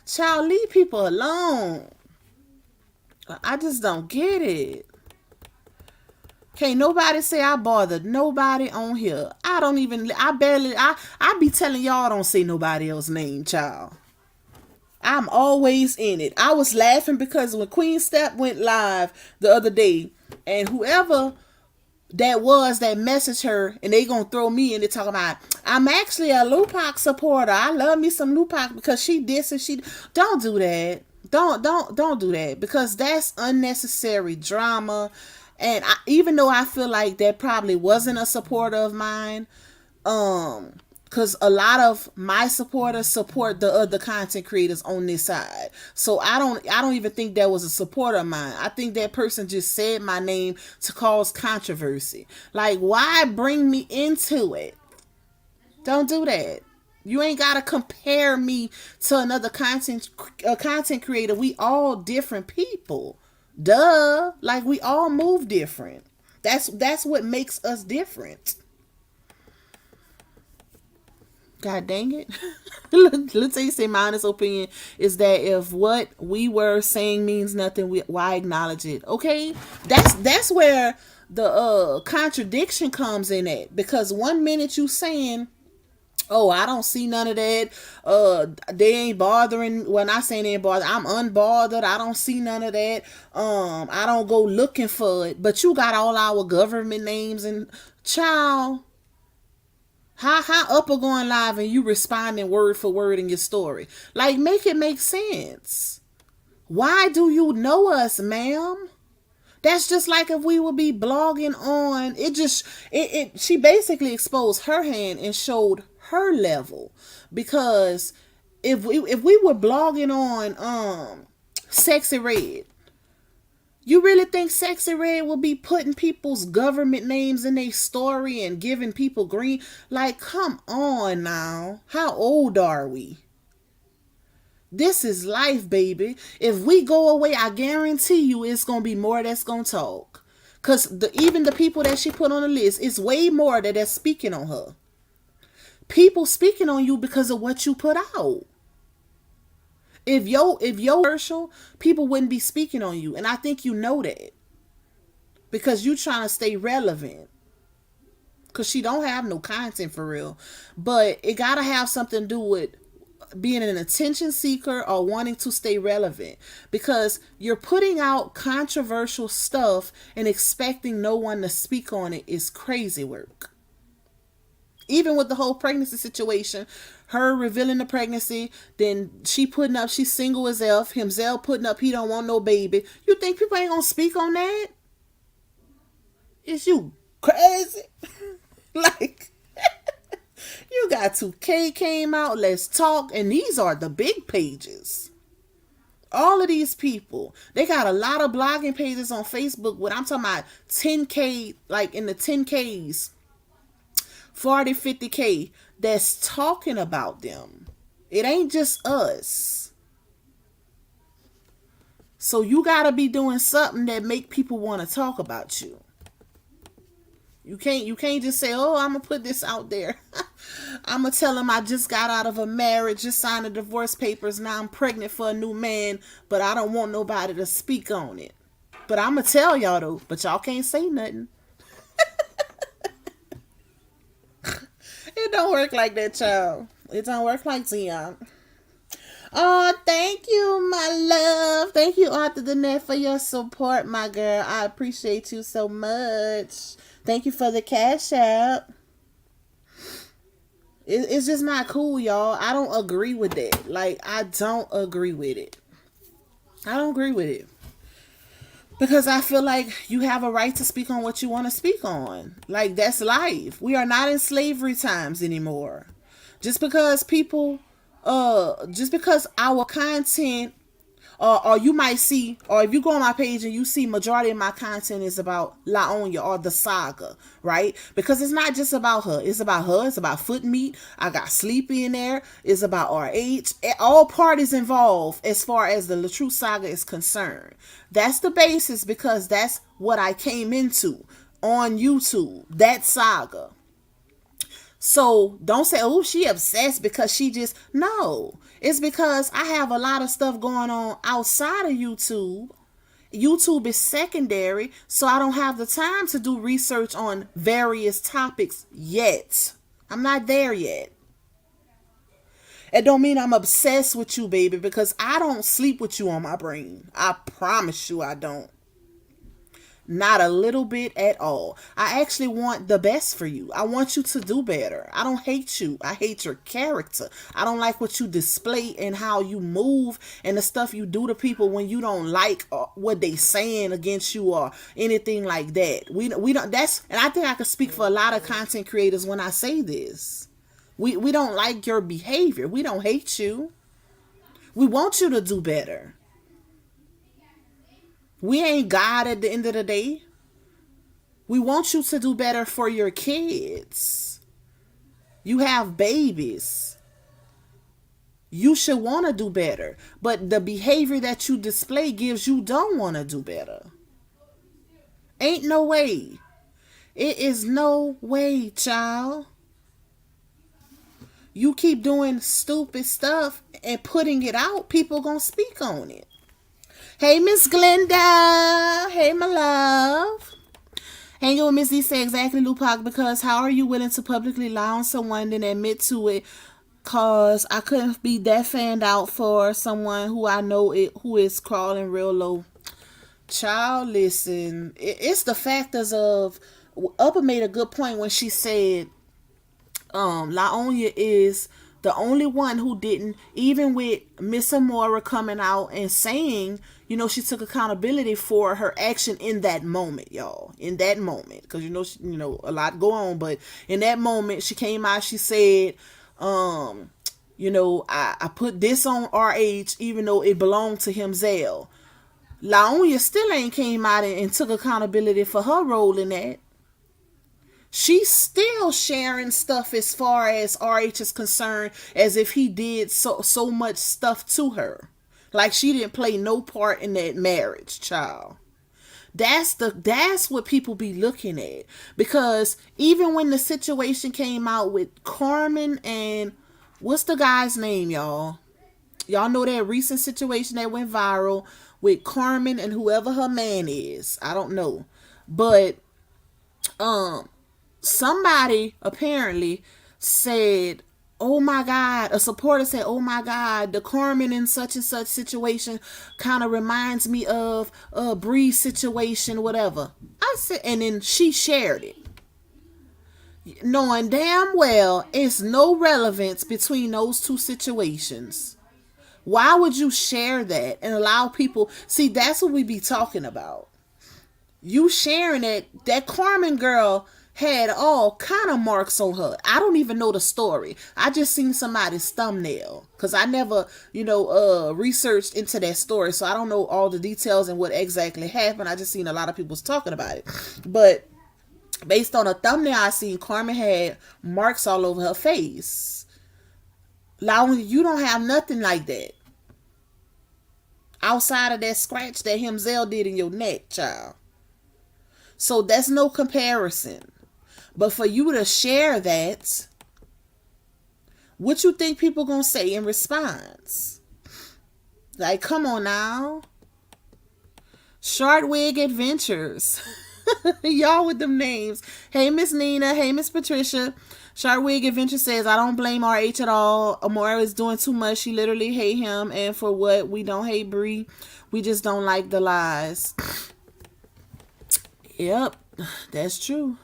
child, leave people alone. I just don't get it. Can't nobody say I bothered nobody on here. I be telling y'all don't say nobody else's name, child. I'm always in it. I was laughing because when Queen Step went live the other day, and whoever that was that messaged her, and they gonna throw me in there talking about, I'm actually a Lupac supporter. I love me some Lupac because she this and she. Don't do that. Don't do that because that's unnecessary drama. And even though I feel like that probably wasn't a supporter of mine, because a lot of my supporters support the other content creators on this side. So I don't even think that was a supporter of mine. I think that person just said my name to cause controversy. Like, why bring me into it? Don't do that. You ain't gotta compare me to another content creator. We all different people. Duh. Like, we all move different. That's what makes us different. God dang it. Let's say my honest opinion is that if what we were saying means nothing, why acknowledge it? Okay? That's where the contradiction comes in at. Because one minute you saying, oh, I don't see none of that. They ain't bothering. Well, not saying they ain't bothering. I'm unbothered. I don't see none of that. I don't go looking for it. But you got all our government names and child. How Upper going live and you responding word for word in your story? Like, make it make sense. Why do you know us, ma'am? That's just like if we would be blogging on. She basically exposed her hand and showed her level because if we were blogging on Sexy Red, you really think Sexy Red will be putting people's government names in their story and giving people green? Like, come on now. How old are we? This is life, baby. If we go away, I guarantee you it's going to be more that's going to talk. Because even the people that she put on the list, it's way more that's speaking on her. People speaking on you because of what you put out. If you're commercial, people wouldn't be speaking on you. And I think you know that. Because you trying to stay relevant. Because she don't have no content for real. But it got to have something to do with being an attention seeker or wanting to stay relevant. Because you're putting out controversial stuff and expecting no one to speak on it is crazy work. Even with the whole pregnancy situation, her revealing the pregnancy, then she putting up she's single as F, himself putting up he don't want no baby. You think people ain't gonna speak on that? Is you crazy? Like, you got 2K came out, let's talk, and these are the big pages. All of these people, they got a lot of blogging pages on Facebook with, I'm talking about 10K, like in the 10Ks. 40, 50K that's talking about them. It ain't just us. So you gotta be doing something that make people want to talk about you. You can't just say, oh, I'm gonna put this out there. I'm gonna tell them I just got out of a marriage, just signed the divorce papers, now I'm pregnant for a new man, but I don't want nobody to speak on it. But I'm gonna tell y'all though, but y'all can't say nothing. It don't work like that, child. It don't work like Zion. Oh, thank you, my love. Thank you, Arthur Danette, for your support, my girl. I appreciate you so much. Thank you for the cash app. It's just not cool, y'all. I don't agree with that. Like, I don't agree with it. I don't agree with it. Because I feel like you have a right to speak on what you want to speak on. Like, that's life. We are not in slavery times anymore. Just because our content, or you might see, or if you go on my page and you see majority of my content is about LaOnya or the Saga, right? Because it's not just about her. It's about her. It's about Foot Meat. I got Sleepy in there. It's about RH. All parties involved as far as the LaTruth Saga is concerned. That's the basis because that's what I came into on YouTube. That saga. So don't say, oh, she obsessed because she just, no. It's because I have a lot of stuff going on outside of YouTube. YouTube is secondary, so I don't have the time to do research on various topics yet. I'm not there yet. It don't mean I'm obsessed with you, baby, because I don't sleep with you on my brain. I promise you I don't. Not a little bit at all. I actually want the best for you. I want you to do better. I don't hate you. I hate your character. I don't like what you display and how you move and the stuff you do to people when you don't like what they saying against you or anything like that. We don't. That's, and I think I can speak for a lot of content creators when I say this. We don't like your behavior. We don't hate you. We want you to do better. We ain't God at the end of the day. We want you to do better for your kids. You have babies. You should want to do better. But the behavior that you display gives you don't want to do better. Ain't no way. It is no way, child. You keep doing stupid stuff and putting it out, people gonna speak on it. Hey, Miss Glenda. Hey, my love. Hanging with Miss D say exactly, Lupac, because how are you willing to publicly lie on someone and admit to it? Cause I couldn't be that fanned out for someone who I know who is crawling real low. Child, listen. It's the factors of, Upper made a good point when she said LaOnya is the only one who didn't, even with Miss Amora coming out and saying, you know, she took accountability for her action in that moment, y'all. In that moment. Because, a lot go on. But in that moment, she came out, she said, I put this on RH even though it belonged to himself. Laonia still ain't came out and took accountability for her role in that. She's still sharing stuff as far as RH is concerned, as if he did so much stuff to her. Like she didn't play no part in that marriage, child. That's what people be looking at. Because even when the situation came out with Carmen and what's the guy's name, y'all? Y'all know that recent situation that went viral with Carmen and whoever her man is. I don't know. But somebody apparently said, oh my God, a supporter said, oh my God, the Carmen in such and such situation kind of reminds me of Bree's situation, whatever. I said, and then she shared it, knowing damn well it's no relevance between those two situations. Why would you share that and allow people? See, that's what we be talking about. You sharing it, that Carmen girl had all kind of marks on her. I don't even know the story. I just seen somebody's thumbnail because I never, researched into that story. So I don't know all the details and what exactly happened. I just seen a lot of people's talking about it. But based on a thumbnail I seen, Carmen had marks all over her face. Laura, you don't have nothing like that. Outside of that scratch that himself did in your neck, child. So that's no comparison. But for you to share that, what you think people gonna say in response? Like, come on now. Short Wig Adventures. Y'all with them names. Hey, Miss Nina. Hey, Miss Patricia. Short Wig Adventure says, I don't blame RH at all. Amora is doing too much. She literally hate him. And for what? We don't hate Bree. We just don't like the lies. Yep, that's true.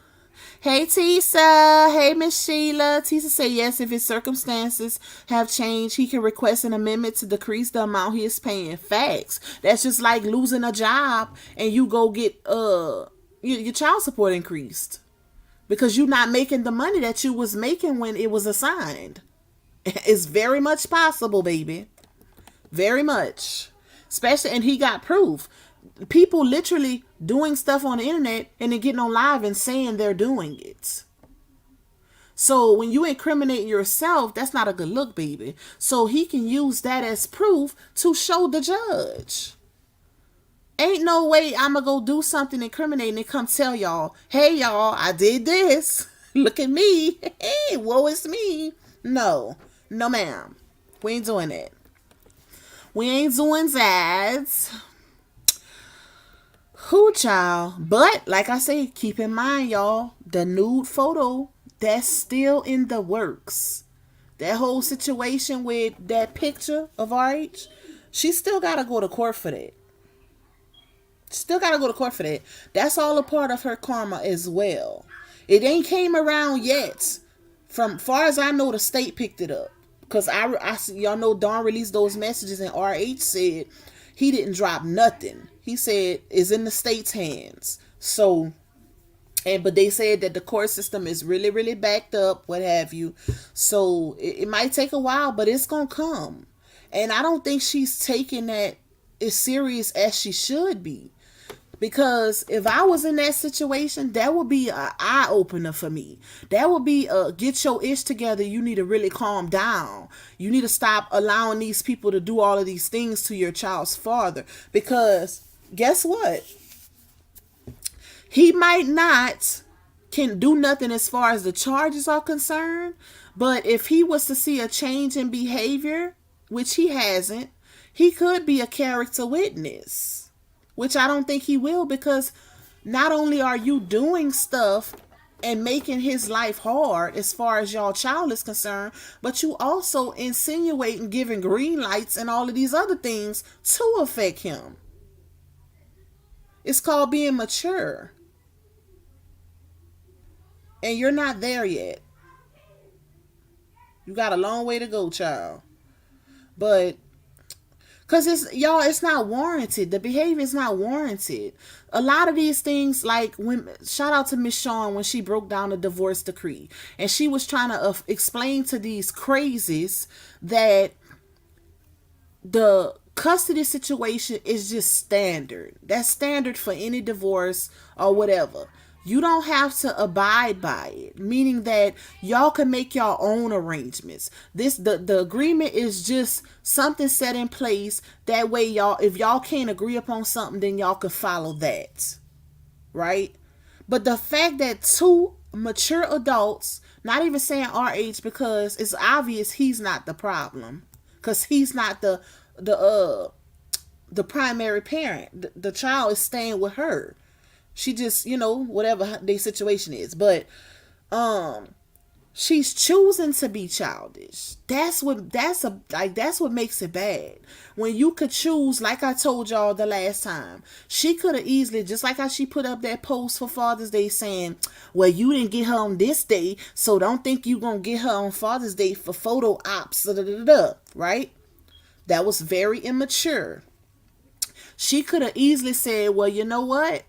Hey, Tisa. Hey, Miss Sheila. Tisa say yes, if his circumstances have changed, he can request an amendment to decrease the amount he is paying. Facts. That's just like losing a job and you go get your child support increased because you're not making the money that you was making when it was assigned. It's very much possible, baby. Very much. Especially, and he got proof. People literally doing stuff on the internet and then getting on live and saying they're doing it. So when you incriminate yourself, that's not a good look, baby. So he can use that as proof to show the judge. Ain't no way I'm going to go do something incriminating and come tell y'all, hey, y'all, I did this. Look at me. Hey, woe is me. No, ma'am. We ain't doing that. We ain't doing that. Who, child? But, like I say, keep in mind, y'all, the nude photo, that's still in the works. That whole situation with that picture of RH, she still got to go to court for that. Still got to go to court for that. That's all a part of her karma as well. It ain't came around yet. From far as I know, the state picked it up. Because y'all know Dawn released those messages and RH said he didn't drop nothing. He said it's in the state's hands. So, but they said that the court system is really, really backed up, what have you. So it might take a while, but it's going to come. And I don't think she's taking that as serious as she should be. Because if I was in that situation, that would be an eye-opener for me. That would be get your ish together. You need to really calm down. You need to stop allowing these people to do all of these things to your child's father. Because guess what? He might not can do nothing as far as the charges are concerned. But if he was to see a change in behavior, which he hasn't, he could be a character witness. Which I don't think he will, because not only are you doing stuff and making his life hard as far as y'all child is concerned, but you also insinuating, giving green lights and all of these other things to affect him. It's called being mature. And you're not there yet. You got a long way to go, child. But Cause it's not warranted. The behavior is not warranted. A lot of these things, like when shout out to Miss Shawn when she broke down the divorce decree, and she was trying to explain to these crazies that the custody situation is just standard. That's standard for any divorce or whatever. You don't have to abide by it, meaning that y'all can make your own arrangements. The agreement is just something set in place. That way, y'all, if y'all can't agree upon something, then y'all can follow that, right? But the fact that two mature adults, not even saying our age, because it's obvious he's not the problem, because he's not the primary parent. The child is staying with her. She just, whatever their situation is. But she's choosing to be childish. That's what makes it bad. When you could choose, like I told y'all the last time, she could have easily, just like how she put up that post for Father's Day saying, well, you didn't get her on this day, so don't think you gonna get her on Father's Day for photo ops, right? That was very immature. She could have easily said, well, you know what?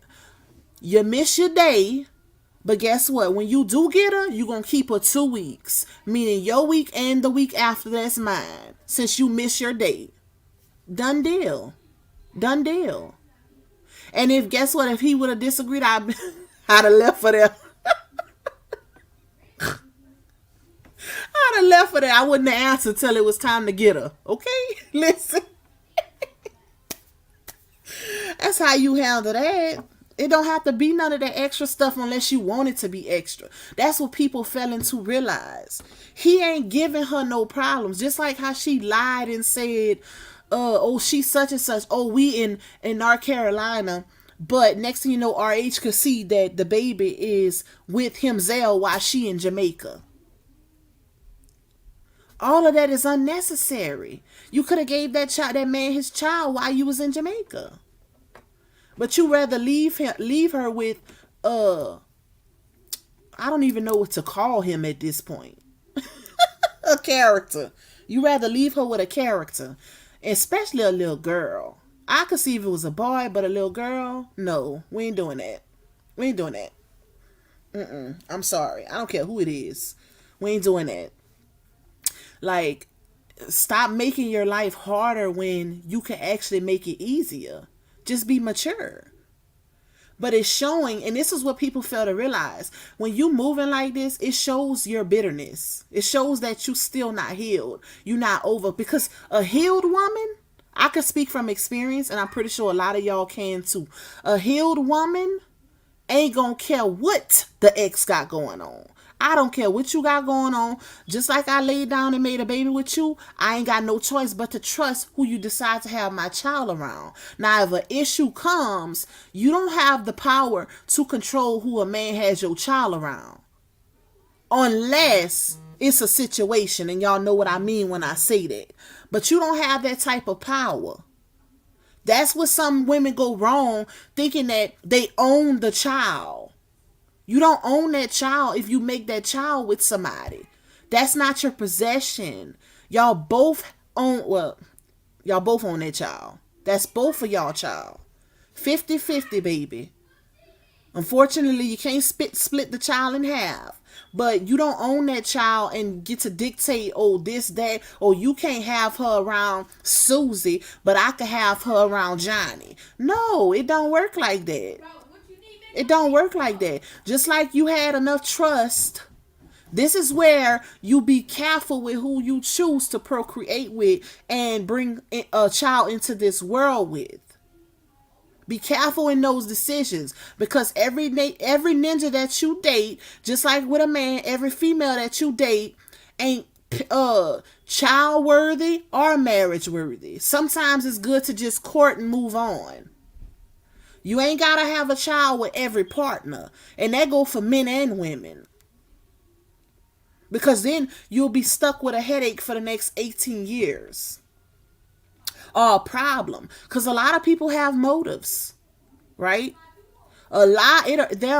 You miss your day, but guess what? When you do get her, you're going to keep her 2 weeks. Meaning your week and the week after, that's mine. Since you miss your day. Done deal. Done deal. And guess what? If he would have disagreed, I'd have left for there. I'd have left for there. I wouldn't have answered till it was time to get her. Okay? Listen. That's how you handle that. It don't have to be none of that extra stuff unless you want it to be extra. That's what people failing to realize. He ain't giving her no problems. Just like how she lied and said, oh, she's such and such. Oh, we in North Carolina. But next thing you know, RH could see that the baby is with himself while she in Jamaica. All of that is unnecessary. You could have gave that man his child while you was in Jamaica. But you rather leave her with I don't even know what to call him at this point. A character. You rather leave her with a character, especially a little girl. I could see if it was a boy, but a little girl, no, we ain't doing that. We ain't doing that. I'm sorry. I don't care who it is. We ain't doing that. Like, stop making your life harder when you can actually make it easier. Just be mature. But it's showing, and this is what people fail to realize. When you moving like this, it shows your bitterness. It shows that you still not healed. You're not over. Because a healed woman, I can speak from experience, and I'm pretty sure a lot of y'all can too. A healed woman ain't gonna care what the ex got going on. I don't care what you got going on. Just like I laid down and made a baby with you, I ain't got no choice but to trust who you decide to have my child around. Now, if an issue comes, you don't have the power to control who a man has your child around. Unless it's a situation, and y'all know what I mean when I say that. But you don't have that type of power. That's what some women go wrong, thinking that they own the child. You don't own that child if you make that child with somebody. That's not your possession. Y'all both own that child. That's both of y'all child. 50-50, baby. Unfortunately, you can't split the child in half. But you don't own that child and get to dictate, oh, this, that, or you can't have her around Susie, but I can have her around Johnny. No, it don't work like that. It don't work like that. Just like you had enough trust. This is where you be careful with who you choose to procreate with and bring a child into this world with. Be careful in those decisions, because every ninja that you date, just like with a man, every female that you date ain't child worthy or marriage worthy. Sometimes it's good to just court and move on. You ain't gotta have a child with every partner, and that go for men and women. Because then you'll be stuck with a headache for the next 18 years. Or a problem. Because a lot of people have motives. Right? There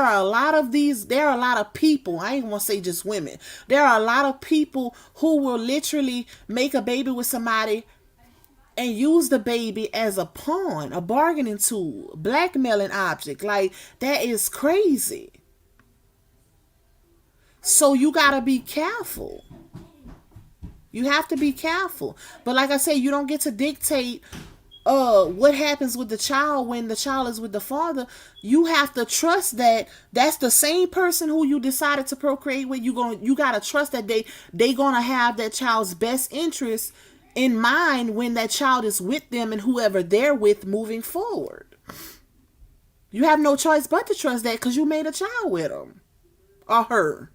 are a lot of people, I ain't gonna say just women. There are a lot of people who will literally make a baby with somebody and use the baby as a pawn, a bargaining tool, blackmailing object. Like, that is crazy. So you gotta be careful. You have to be careful. But like I said, you don't get to dictate what happens with the child when the child is with the father. You have to trust that that's the same person who you decided to procreate with. You gotta trust that they gonna have that child's best interest in mind when that child is with them and whoever they're with moving forward. You have no choice but to trust that because you made a child with them or her.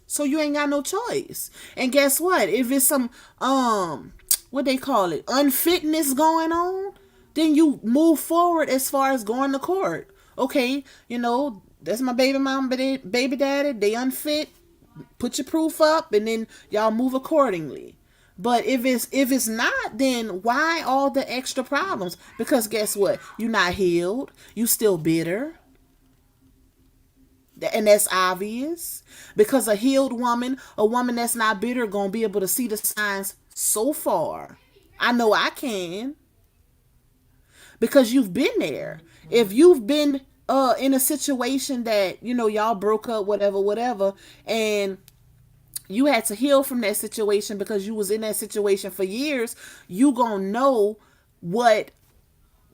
So you ain't got no choice. And guess what? If it's some what they call it, unfitness going on, then you move forward as far as going to court. Okay, that's my baby mom, baby daddy, they unfit. Put your proof up, and then y'all move accordingly. But if it's not, then why all the extra problems? Because guess what? You're not healed. You still bitter. And that's obvious. Because a healed woman, a woman that's not bitter, gonna be able to see the signs so far. I know I can. Because you've been there. If you've been in a situation that, y'all broke up, whatever, and you had to heal from that situation because you was in that situation for years, you gonna know what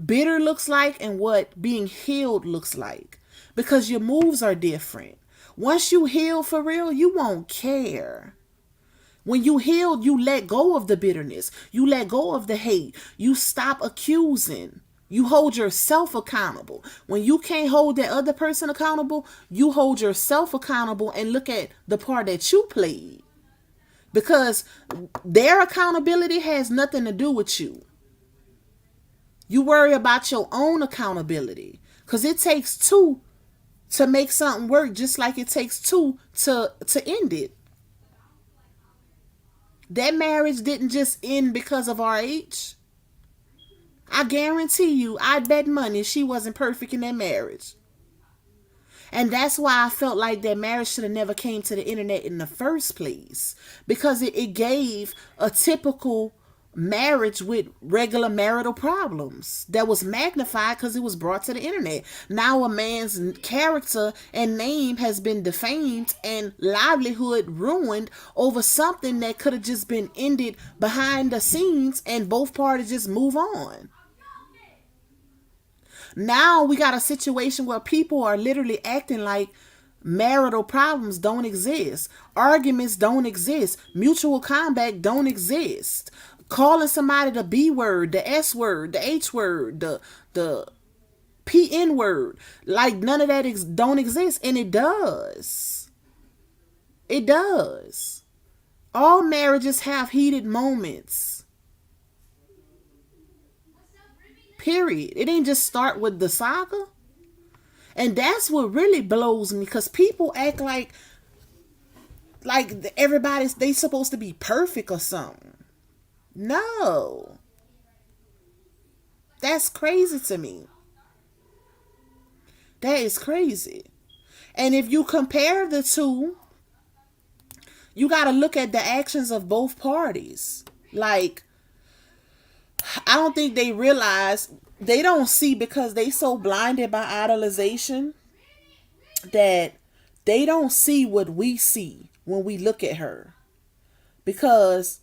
bitter looks like and what being healed looks like, because your moves are different. Once you heal for real, you won't care. When you healed, you let go of the bitterness. You let go of the hate. You stop accusing. You hold yourself accountable. When you can't hold that other person accountable, you hold yourself accountable and look at the part that you played. Because their accountability has nothing to do with you. You worry about your own accountability. Because it takes two to make something work, just like it takes two to end it. That marriage didn't just end because of RH. I guarantee you, I bet money she wasn't perfect in that marriage. And that's why I felt like that marriage should have never came to the internet in the first place. Because it gave a typical marriage with regular marital problems that was magnified because it was brought to the internet. Now a man's character and name has been defamed and livelihood ruined over something that could have just been ended behind the scenes and both parties just move on. Now we got a situation where people are literally acting like marital problems don't exist. Arguments don't exist. Mutual combat don't exist. Calling somebody the B word, the S word, the H word, the PN word. Like none of that don't exist. And it does. It does. All marriages have heated moments. Period. It didn't just start with the Saga. And that's what really blows me, because people act like they supposed to be perfect or something. No. That's crazy to me. That is crazy. And if you compare the two, you got to look at the actions of both parties. Like, I don't think they realize, they don't see, because they so blinded by idolization that they don't see what we see when we look at her. Because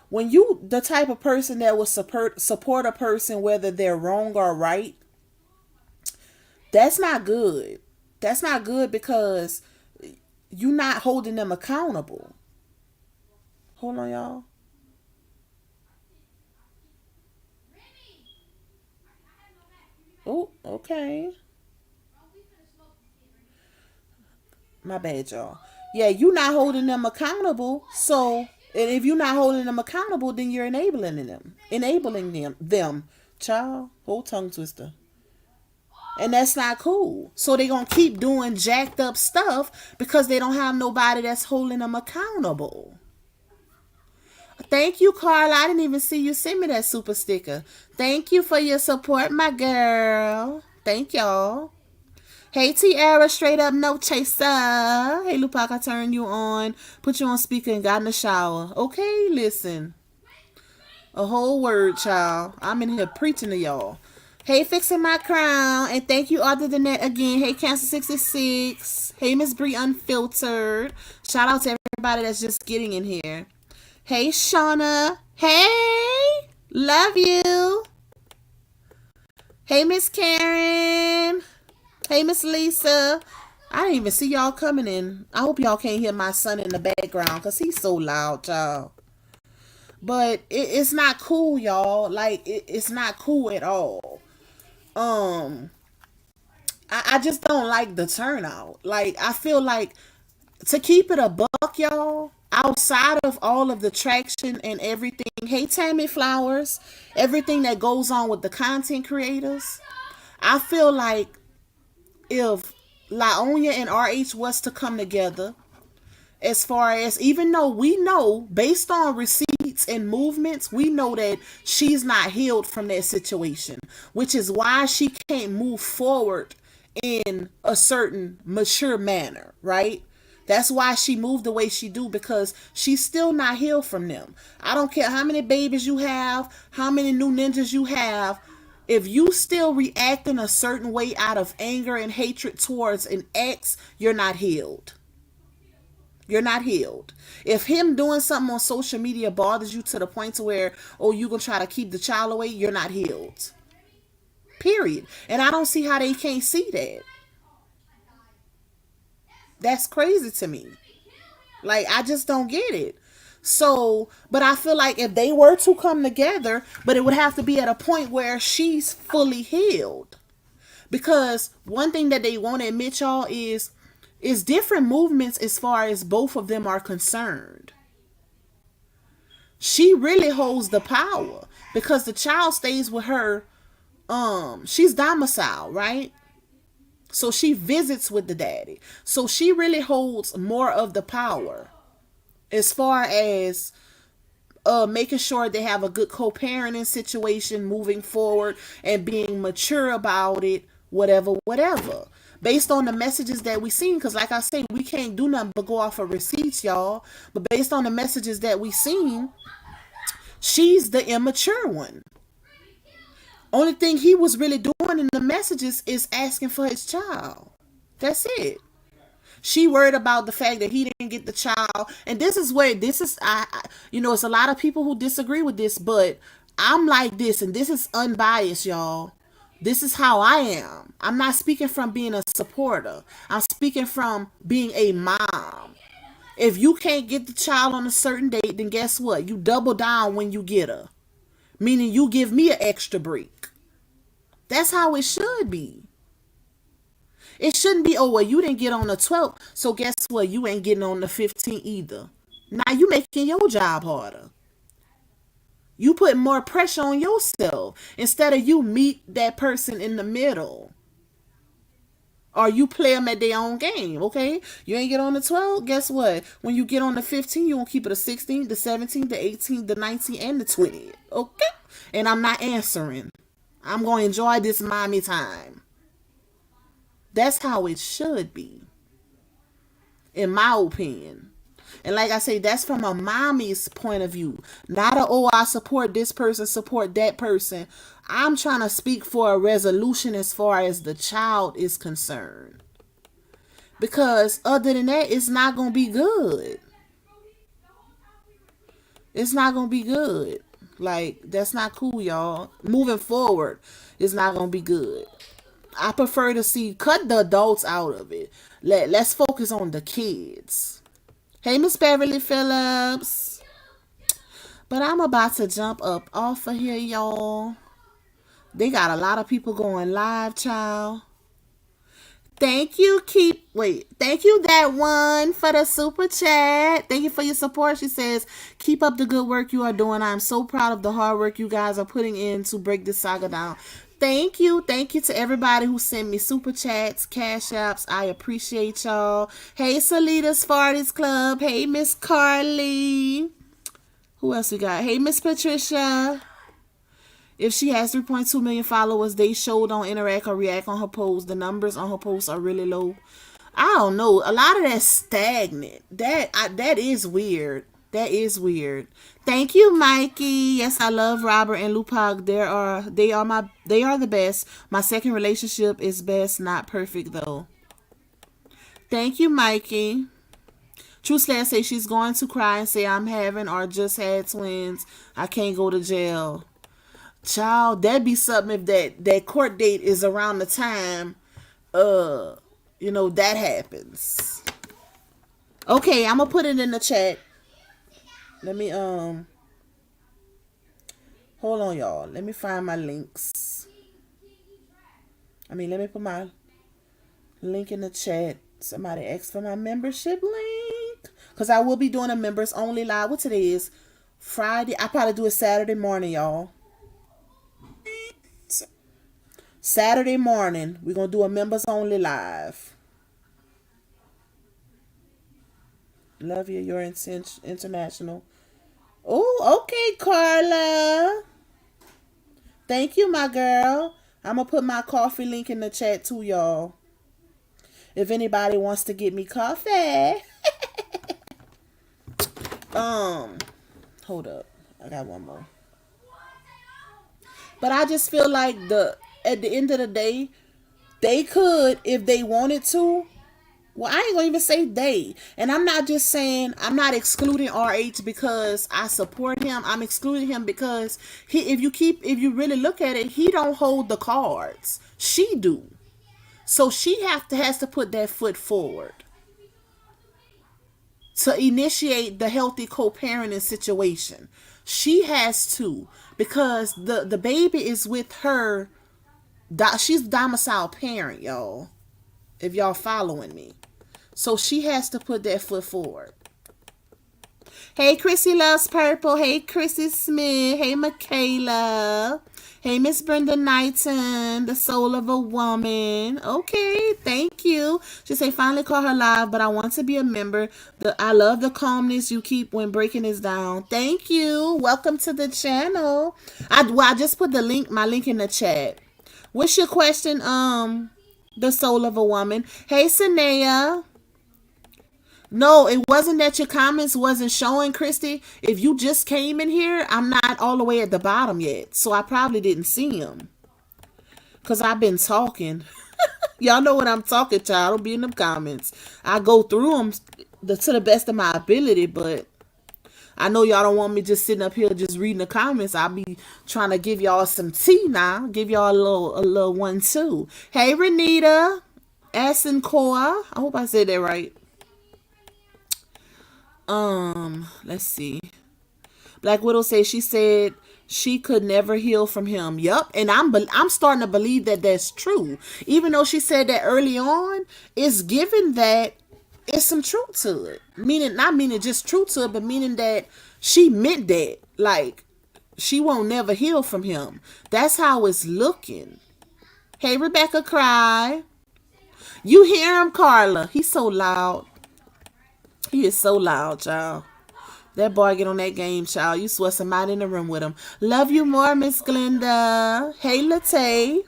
when you the type of person that will support a person whether they're wrong or right, that's not good. That's not good, because you're not holding them accountable. Hold on, y'all. Oh, okay. My bad, y'all. Yeah, you're not holding them accountable. So, and if you're not holding them accountable, then you're enabling them. Child, whole tongue twister. And that's not cool. So they're going to keep doing jacked up stuff because they don't have nobody that's holding them accountable. Thank you, Carla. I didn't even see you send me that super sticker. Thank you for your support, my girl. Thank y'all. Hey, Tiara, straight up no chaser. Hey, Lupac, I turned you on, put you on speaker and got in the shower. Okay, listen. A whole word, child. I'm in here preaching to y'all. Hey, fixing my crown. And thank you, other than that, again. Hey, Cancer 66. Hey, Miss Bree Unfiltered. Shout out to everybody that's just getting in here. Hey, Shauna. Hey, love you. Hey, Miss Karen. Hey, Miss Lisa. I didn't even see y'all coming in. I hope y'all can't hear my son in the background because he's so loud, y'all. But it's not cool, y'all. Like, it's not cool at all. Um, I just don't like the turnout. Like, I feel like, to keep it a buck, y'all, outside of all of the traction and everything, hey, Tammy Flowers, everything that goes on with the content creators, I feel like if Laonia and RH was to come together, as far as, even though we know based on receipts and movements, we know that she's not healed from that situation, which is why she can't move forward in a certain mature manner, right? That's why she moved the way she do, because she's still not healed from them. I don't care how many babies you have, how many new ninjas you have. If you still react in a certain way out of anger and hatred towards an ex, you're not healed. You're not healed. If him doing something on social media bothers you to the point to where, oh, you gonna try to keep the child away, you're not healed. Period. And I don't see how they can't see that. That's crazy to me. Like, I just don't get it. So, but I feel like if they were to come together, but it would have to be at a point where she's fully healed. Because one thing that they won't admit, y'all, is different movements as far as both of them are concerned. She really holds the power because the child stays with her. She's domiciled, right? So she visits with the daddy. So she really holds more of the power as far as making sure they have a good co-parenting situation moving forward and being mature about it, whatever. Based on the messages that we seen, because like I say, we can't do nothing but go off of receipts, y'all. But based on the messages that we seen, she's the immature one. Only thing he was really doing in the messages is asking for his child. That's it. She worried about the fact that he didn't get the child. And this is where, it's a lot of people who disagree with this, but I'm like this, and this is unbiased, y'all. This is how I am. I'm not speaking from being a supporter. I'm speaking from being a mom. If you can't get the child on a certain date, then guess what? You double down when you get her. Meaning you give me an extra break. That's how it should be. It shouldn't be, oh, well, you didn't get on the 12th, so guess what? You ain't getting on the 15th either. Now you making your job harder. You put more pressure on yourself instead of you meet that person in the middle. Or you play them at their own game, okay? You ain't get on the 12th, guess what? When you get on the 15th, you gonna keep it the 16th, the 17th, the 18th, the 19th, and the 20th, okay? And I'm not answering. I'm gonna enjoy this mommy time. That's how it should be, in my opinion. And like I say, that's from a mommy's point of view. Not a, oh, I support this person, support that person. I'm trying to speak for a resolution as far as the child is concerned. Because other than that, it's not going to be good. It's not going to be good. Like, that's not cool, y'all. Moving forward, it's not going to be good. I prefer to see, cut the adults out of it. Let's focus on the kids. Hey, Miss Beverly Phillips. But I'm about to jump up off of here, y'all. They got a lot of people going live, child. Thank you, thank you, that one, for the super chat. Thank you for your support. She says, keep up the good work you are doing. I'm so proud of the hard work you guys are putting in to break this saga down. Thank you. Thank you to everybody who sent me super chats, cash apps. I appreciate y'all. Hey, Salita's Farties Club. Hey, Miss Carly. Who else we got? Hey, Miss Patricia. If she has 3.2 million followers, they show don't interact or react on her posts. The numbers on her posts are really low. I don't know. A lot of that's stagnant. That is weird. That is weird. Thank you, Mikey. Yes, I love Robert and Lupac. They are the best. My second relationship is best, not perfect though. Thank you, Mikey. True Slash say she's going to cry and say I'm having or just had twins. I can't go to jail. Child, that'd be something if that court date is around the time that happens. Okay, I'm gonna put it in the chat. Let me hold on, y'all. Let me find my links. Let me put my link in the chat. Somebody asked for my membership link. Because I will be doing a members only live. What today is? Friday. I probably do it Saturday morning, y'all. Saturday morning, we're going to do a members only live. Love you. You're international. Oh, okay, Carla. Thank you, my girl. I'm going to put my coffee link in the chat too, y'all. If anybody wants to get me coffee. Hold up. I got one more. But I just feel like at the end of the day, they could, if they wanted to. Well, I ain't gonna even say they. And I'm not just saying, I'm not excluding RH because I support him. I'm excluding him because if you really look at it, he don't hold the cards. She do. So she has to put that foot forward to initiate the healthy co-parenting situation. She has to, because the baby is with her. She's domicile parent, y'all. If y'all following me. So she has to put that foot forward. Hey, Chrissy Loves Purple. Hey, Chrissy Smith. Hey, Michaela. Hey, Miss Brenda Knighton, the soul of a woman. Okay, thank you. She say, finally call her live, but I want to be a member. I love the calmness you keep when breaking this down. Thank you. Welcome to the channel. I just put my link in the chat. What's your question? The soul of a woman. Hey, Sanea. No, it wasn't that your comments wasn't showing, Christy. If you just came in here, I'm not all the way at the bottom yet. So I probably didn't see them. Because I've been talking. Y'all know what I'm talking, child. Don't be in them comments. I go through them to the best of my ability, but I know y'all don't want me just sitting up here just reading the comments. I'll be trying to give y'all some tea now. Give y'all a little one too. Hey, Renita. Asincoa. I hope I said that right. Let's see. Black Widow says she said she could never heal from him. Yup. And I'm starting to believe that that's true. Even though she said that early on, it's given that it's some truth to it. Not meaning just truth to it, but meaning that she meant that. Like, she won't never heal from him. That's how it's looking. Hey, Rebecca Cry. You hear him, Carla? He's so loud. He is so loud, child. That boy get on that game, child. You swear somebody in the room with him. Love you more, Miss Glenda. Hey, Latte.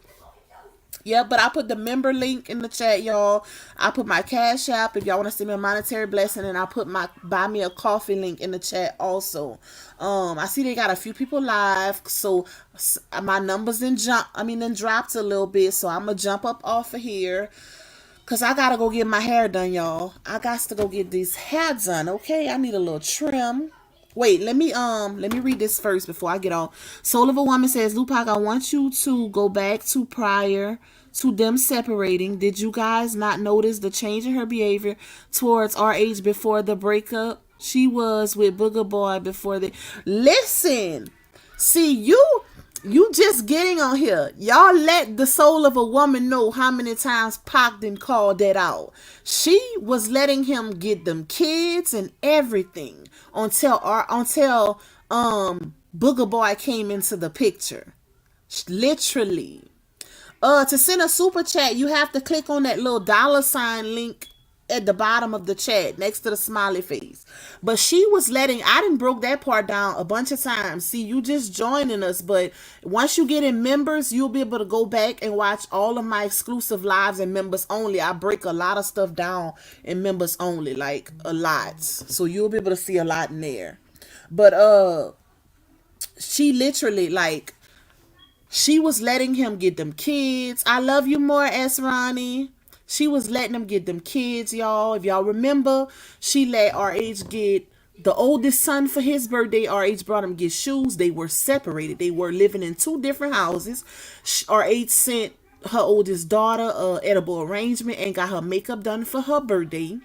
Yeah, but I put the member link in the chat, y'all. I put my Cash App if y'all want to send me a monetary blessing, and I put my buy me a coffee link in the chat also. I see they got a few people live, so my numbers then dropped a little bit, so I'm gonna jump up off of here. Cause I gotta go get my hair done, y'all. I got to go get this hair done, okay? I need a little trim. Wait, let me read this first before I get on. Soul of a Woman says, Lupac, I want you to go back to prior to them separating. Did you guys not notice the change in her behavior towards RH before the breakup? She was with Booger Boy before they... Listen! See, you just getting on here. Y'all let the soul of a woman know how many times Pac done called that out. She was letting him get them kids and everything until Booger Boy came into the picture. Literally. To send a super chat, you have to click on that little $ link at the bottom of the chat next to the smiley face. But she was letting, I didn't broke that part down a bunch of times. See, you just joining us, but once you get in members, you'll be able to go back and watch all of my exclusive lives and members only. I break a lot of stuff down in members only, like a lot. So you'll be able to see a lot in there. But she literally, like, she was letting him get them kids. I love you more, S. Ronnie. She was letting him get them kids, y'all. If y'all remember, she let RH get the oldest son for his birthday. RH brought him get shoes. They were separated. They were living in two different houses. RH sent her oldest daughter a edible arrangement and got her makeup done for her birthday.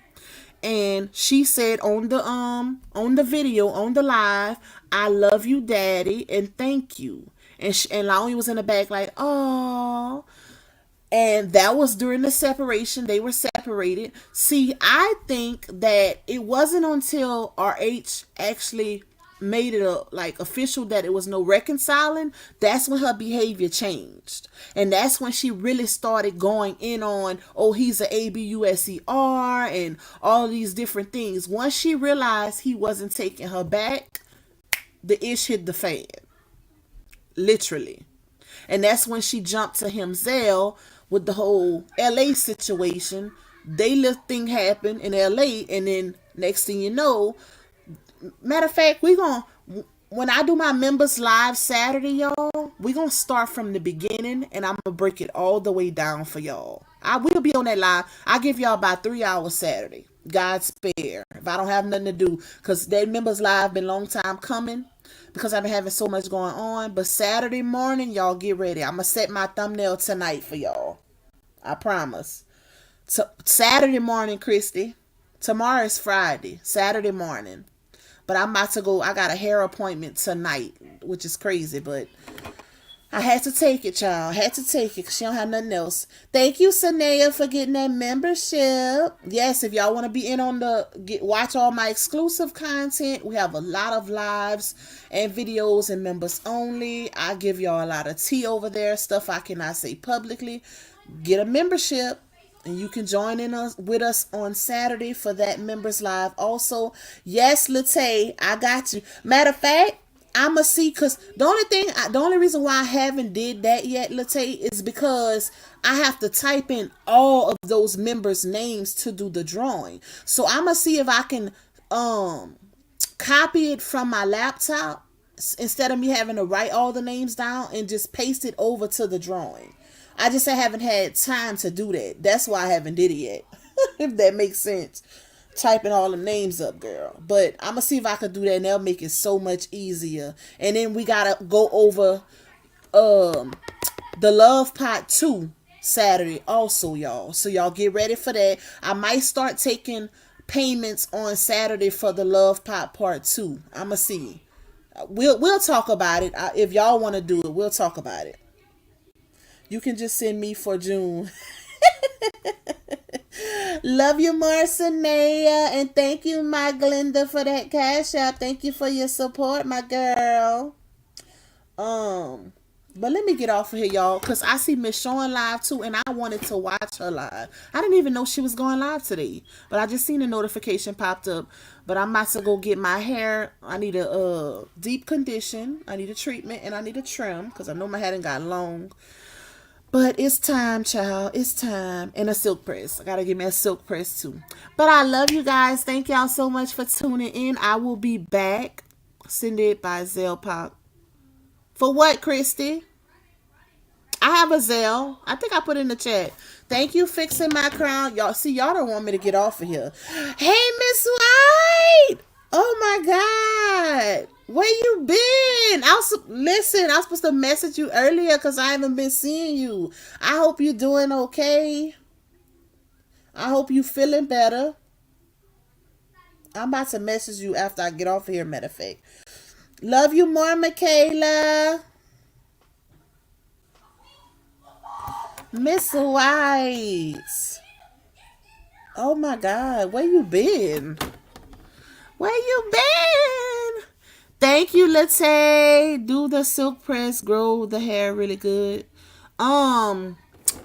And she said on the video, on the live, "I love you, Daddy, and thank you." And Laomi was in the back like, "Oh." And that was during the separation. They were separated. See, I think that it wasn't until RH actually made it official that it was no reconciling. That's when her behavior changed. And that's when she really started going in on, oh, he's an ABUSER and all these different things. Once she realized he wasn't taking her back, the ish hit the fan. Literally. And that's when she jumped to him, Zell, with the whole LA situation. They little thing happened in LA, and then next thing you know, matter of fact, when I do my members live Saturday, y'all, we gonna start from the beginning, and I'm gonna break it all the way down for y'all. I will be on that live. I'll give y'all about 3 hours Saturday. God spare. If I don't have nothing to do, because that members live been a long time coming, because I've been having so much going on. But Saturday morning, y'all get ready. I'm going to set my thumbnail tonight for y'all. I promise. So, Saturday morning, Christy. Tomorrow is Friday. Saturday morning. But I'm about to go. I got a hair appointment tonight, which is crazy, but I had to take it, y'all. Had to take it because she don't have nothing else. Thank you, Sanaya, for getting that membership. Yes, if y'all want to be in on watch all my exclusive content. We have a lot of lives and videos and members only. I give y'all a lot of tea over there, stuff I cannot say publicly. Get a membership, and you can join with us on Saturday for that members live. Also, yes, Latae, I got you. Matter of fact, I'ma see, because the only reason why I haven't did that yet, Latae, is because I have to type in all of those members' names to do the drawing. So I'ma see if I can copy it from my laptop instead of me having to write all the names down and just paste it over to the drawing. I haven't had time to do that. That's why I haven't did it yet. If that makes sense. Typing all the names up, girl. But I'm gonna see if I can do that, and that'll make it so much easier. And then we gotta go over the Love Pot 2 Saturday also, y'all. So y'all get ready for that. I might start taking payments on Saturday for the Love Pot Part 2. I'ma see. We'll talk about it. If y'all want to do it, we'll talk about it. You can just send me for June. Love you more, Sanaya. And thank you, my Glenda, for that cash app. Thank you for your support, my girl. But let me get off of here, y'all, because I see Miss Showing live too, and I wanted to watch her live. I didn't even know she was going live today, but I just seen a notification popped up. But I'm about to go get my hair. I need a deep condition. I need a treatment, and I need a trim, because I know my hair done got long. But it's time, child. It's time. And a silk press. I got to get me a silk press, too. But I love you guys. Thank y'all so much for tuning in. I will be back. Send it by Zelle Pop. For what, Christy? I have a Zelle. I think I put in the chat. Thank you, Fixing My Crown. Y'all, see, y'all don't want me to get off of here. Hey, Miss White. Oh, my God. Where you been? I was supposed to message you earlier because I haven't been seeing you. I hope you're doing okay. I hope you feeling better. I'm about to message you after I get off of here, matter of fact. Love you more, Michaela. Miss White. Oh my God, where you been? Where you been? Thank you, Latae. Do the silk press, grow the hair really good.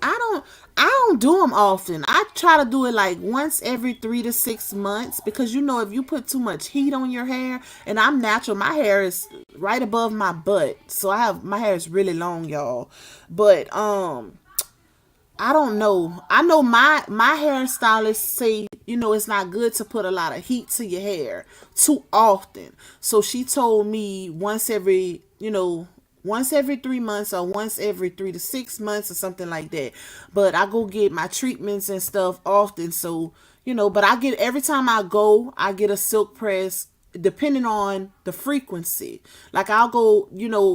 I don't I don't do them often. I try to do it like once every 3 to 6 months because you know if you put too much heat on your hair, and I'm natural, my hair is right above my butt, so I have my hair is really long, y'all. But I don't know. I know my hairstylist say, it's not good to put a lot of heat to your hair too often. So she told me once every 3 months or once every 3 to 6 months or something like that. But I go get my treatments and stuff often. So, but I get every time I go, I get a silk press depending on the frequency. Like I'll go,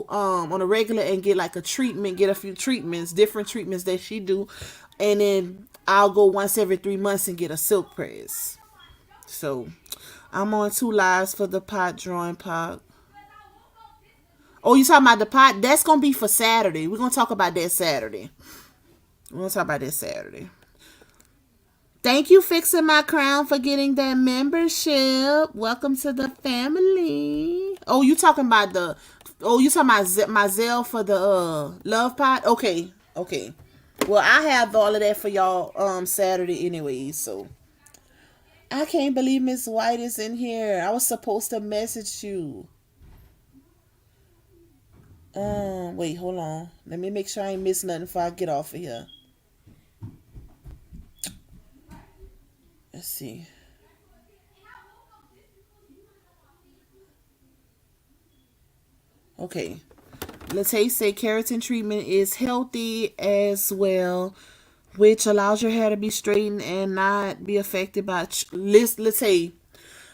on a regular and get like a treatment, get a few treatments, different treatments that she do, and then I'll go once every 3 months and get a silk press. So I'm on 2 lives for the pot drawing pot. Oh, you talking about the pot? That's gonna be for Saturday. We're gonna talk about that Saturday. We're gonna talk about that Saturday. Thank you, Fixing My Crown, for getting that membership. Welcome to the family. Oh, you talking about my Zelle for the love pot? Okay, okay. Well, I have all of that for y'all Saturday anyway. So I can't believe Miss White is in here. I was supposed to message you. Wait, hold on. Let me make sure I ain't miss nothing before I get off of here. Let's see. Okay. Latte say keratin treatment is healthy as well, which allows your hair to be straightened and not be affected by Latte.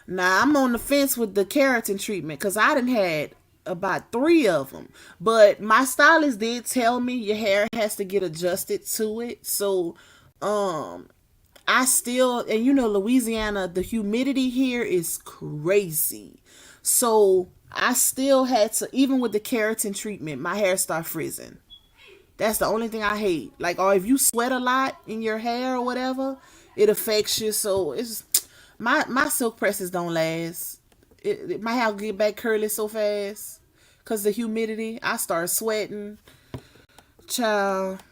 Now I'm on the fence with the keratin treatment because I done had about 3 of them, but my stylist did tell me your hair has to get adjusted to it. So, I still, and Louisiana, the humidity here is crazy. So I still had to, even with the keratin treatment, my hair start frizzing. That's the only thing I hate. Like, or if you sweat a lot in your hair or whatever, it affects you. So it's my silk presses don't last. My hair get back curly so fast because the humidity. I start sweating. Child,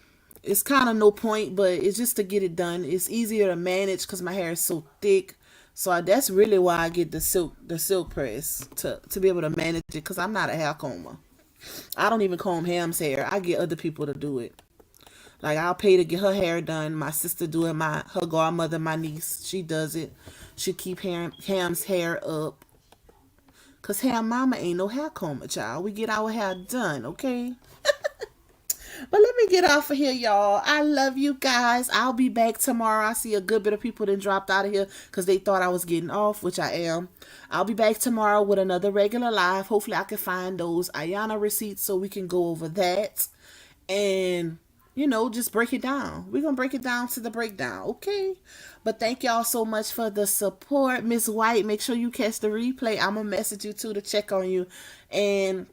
it's kind of no point, but it's just to get it done. It's easier to manage because my hair is so thick. So that's really why I get the silk press to be able to manage it because I'm not a hair comber. I don't even comb Ham's hair. I get other people to do it. Like I'll pay to get her hair done. My sister do it. Her godmother, my niece, she does it. She keep Ham's hair up. Cause Ham mama ain't no hair comber, child. We get our hair done, okay? But let me get off of here, y'all. I love you guys. I'll be back tomorrow. I see a good bit of people that dropped out of here because they thought I was getting off, which I am. I'll be back tomorrow with another regular live. Hopefully I can find those Ayana receipts so we can go over that. And, just break it down. We're going to break it down to the breakdown, okay? But thank y'all so much for the support. Miss White, make sure you catch the replay. I'm going to message you too to check on you. And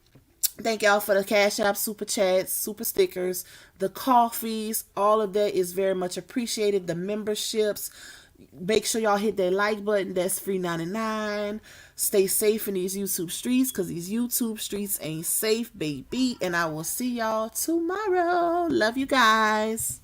thank y'all for the Cash App, Super Chats, Super Stickers, the coffees. All of that is very much appreciated. The memberships. Make sure y'all hit that like button. That's free 99. Stay safe in these YouTube streets because these YouTube streets ain't safe, baby. And I will see y'all tomorrow. Love you guys.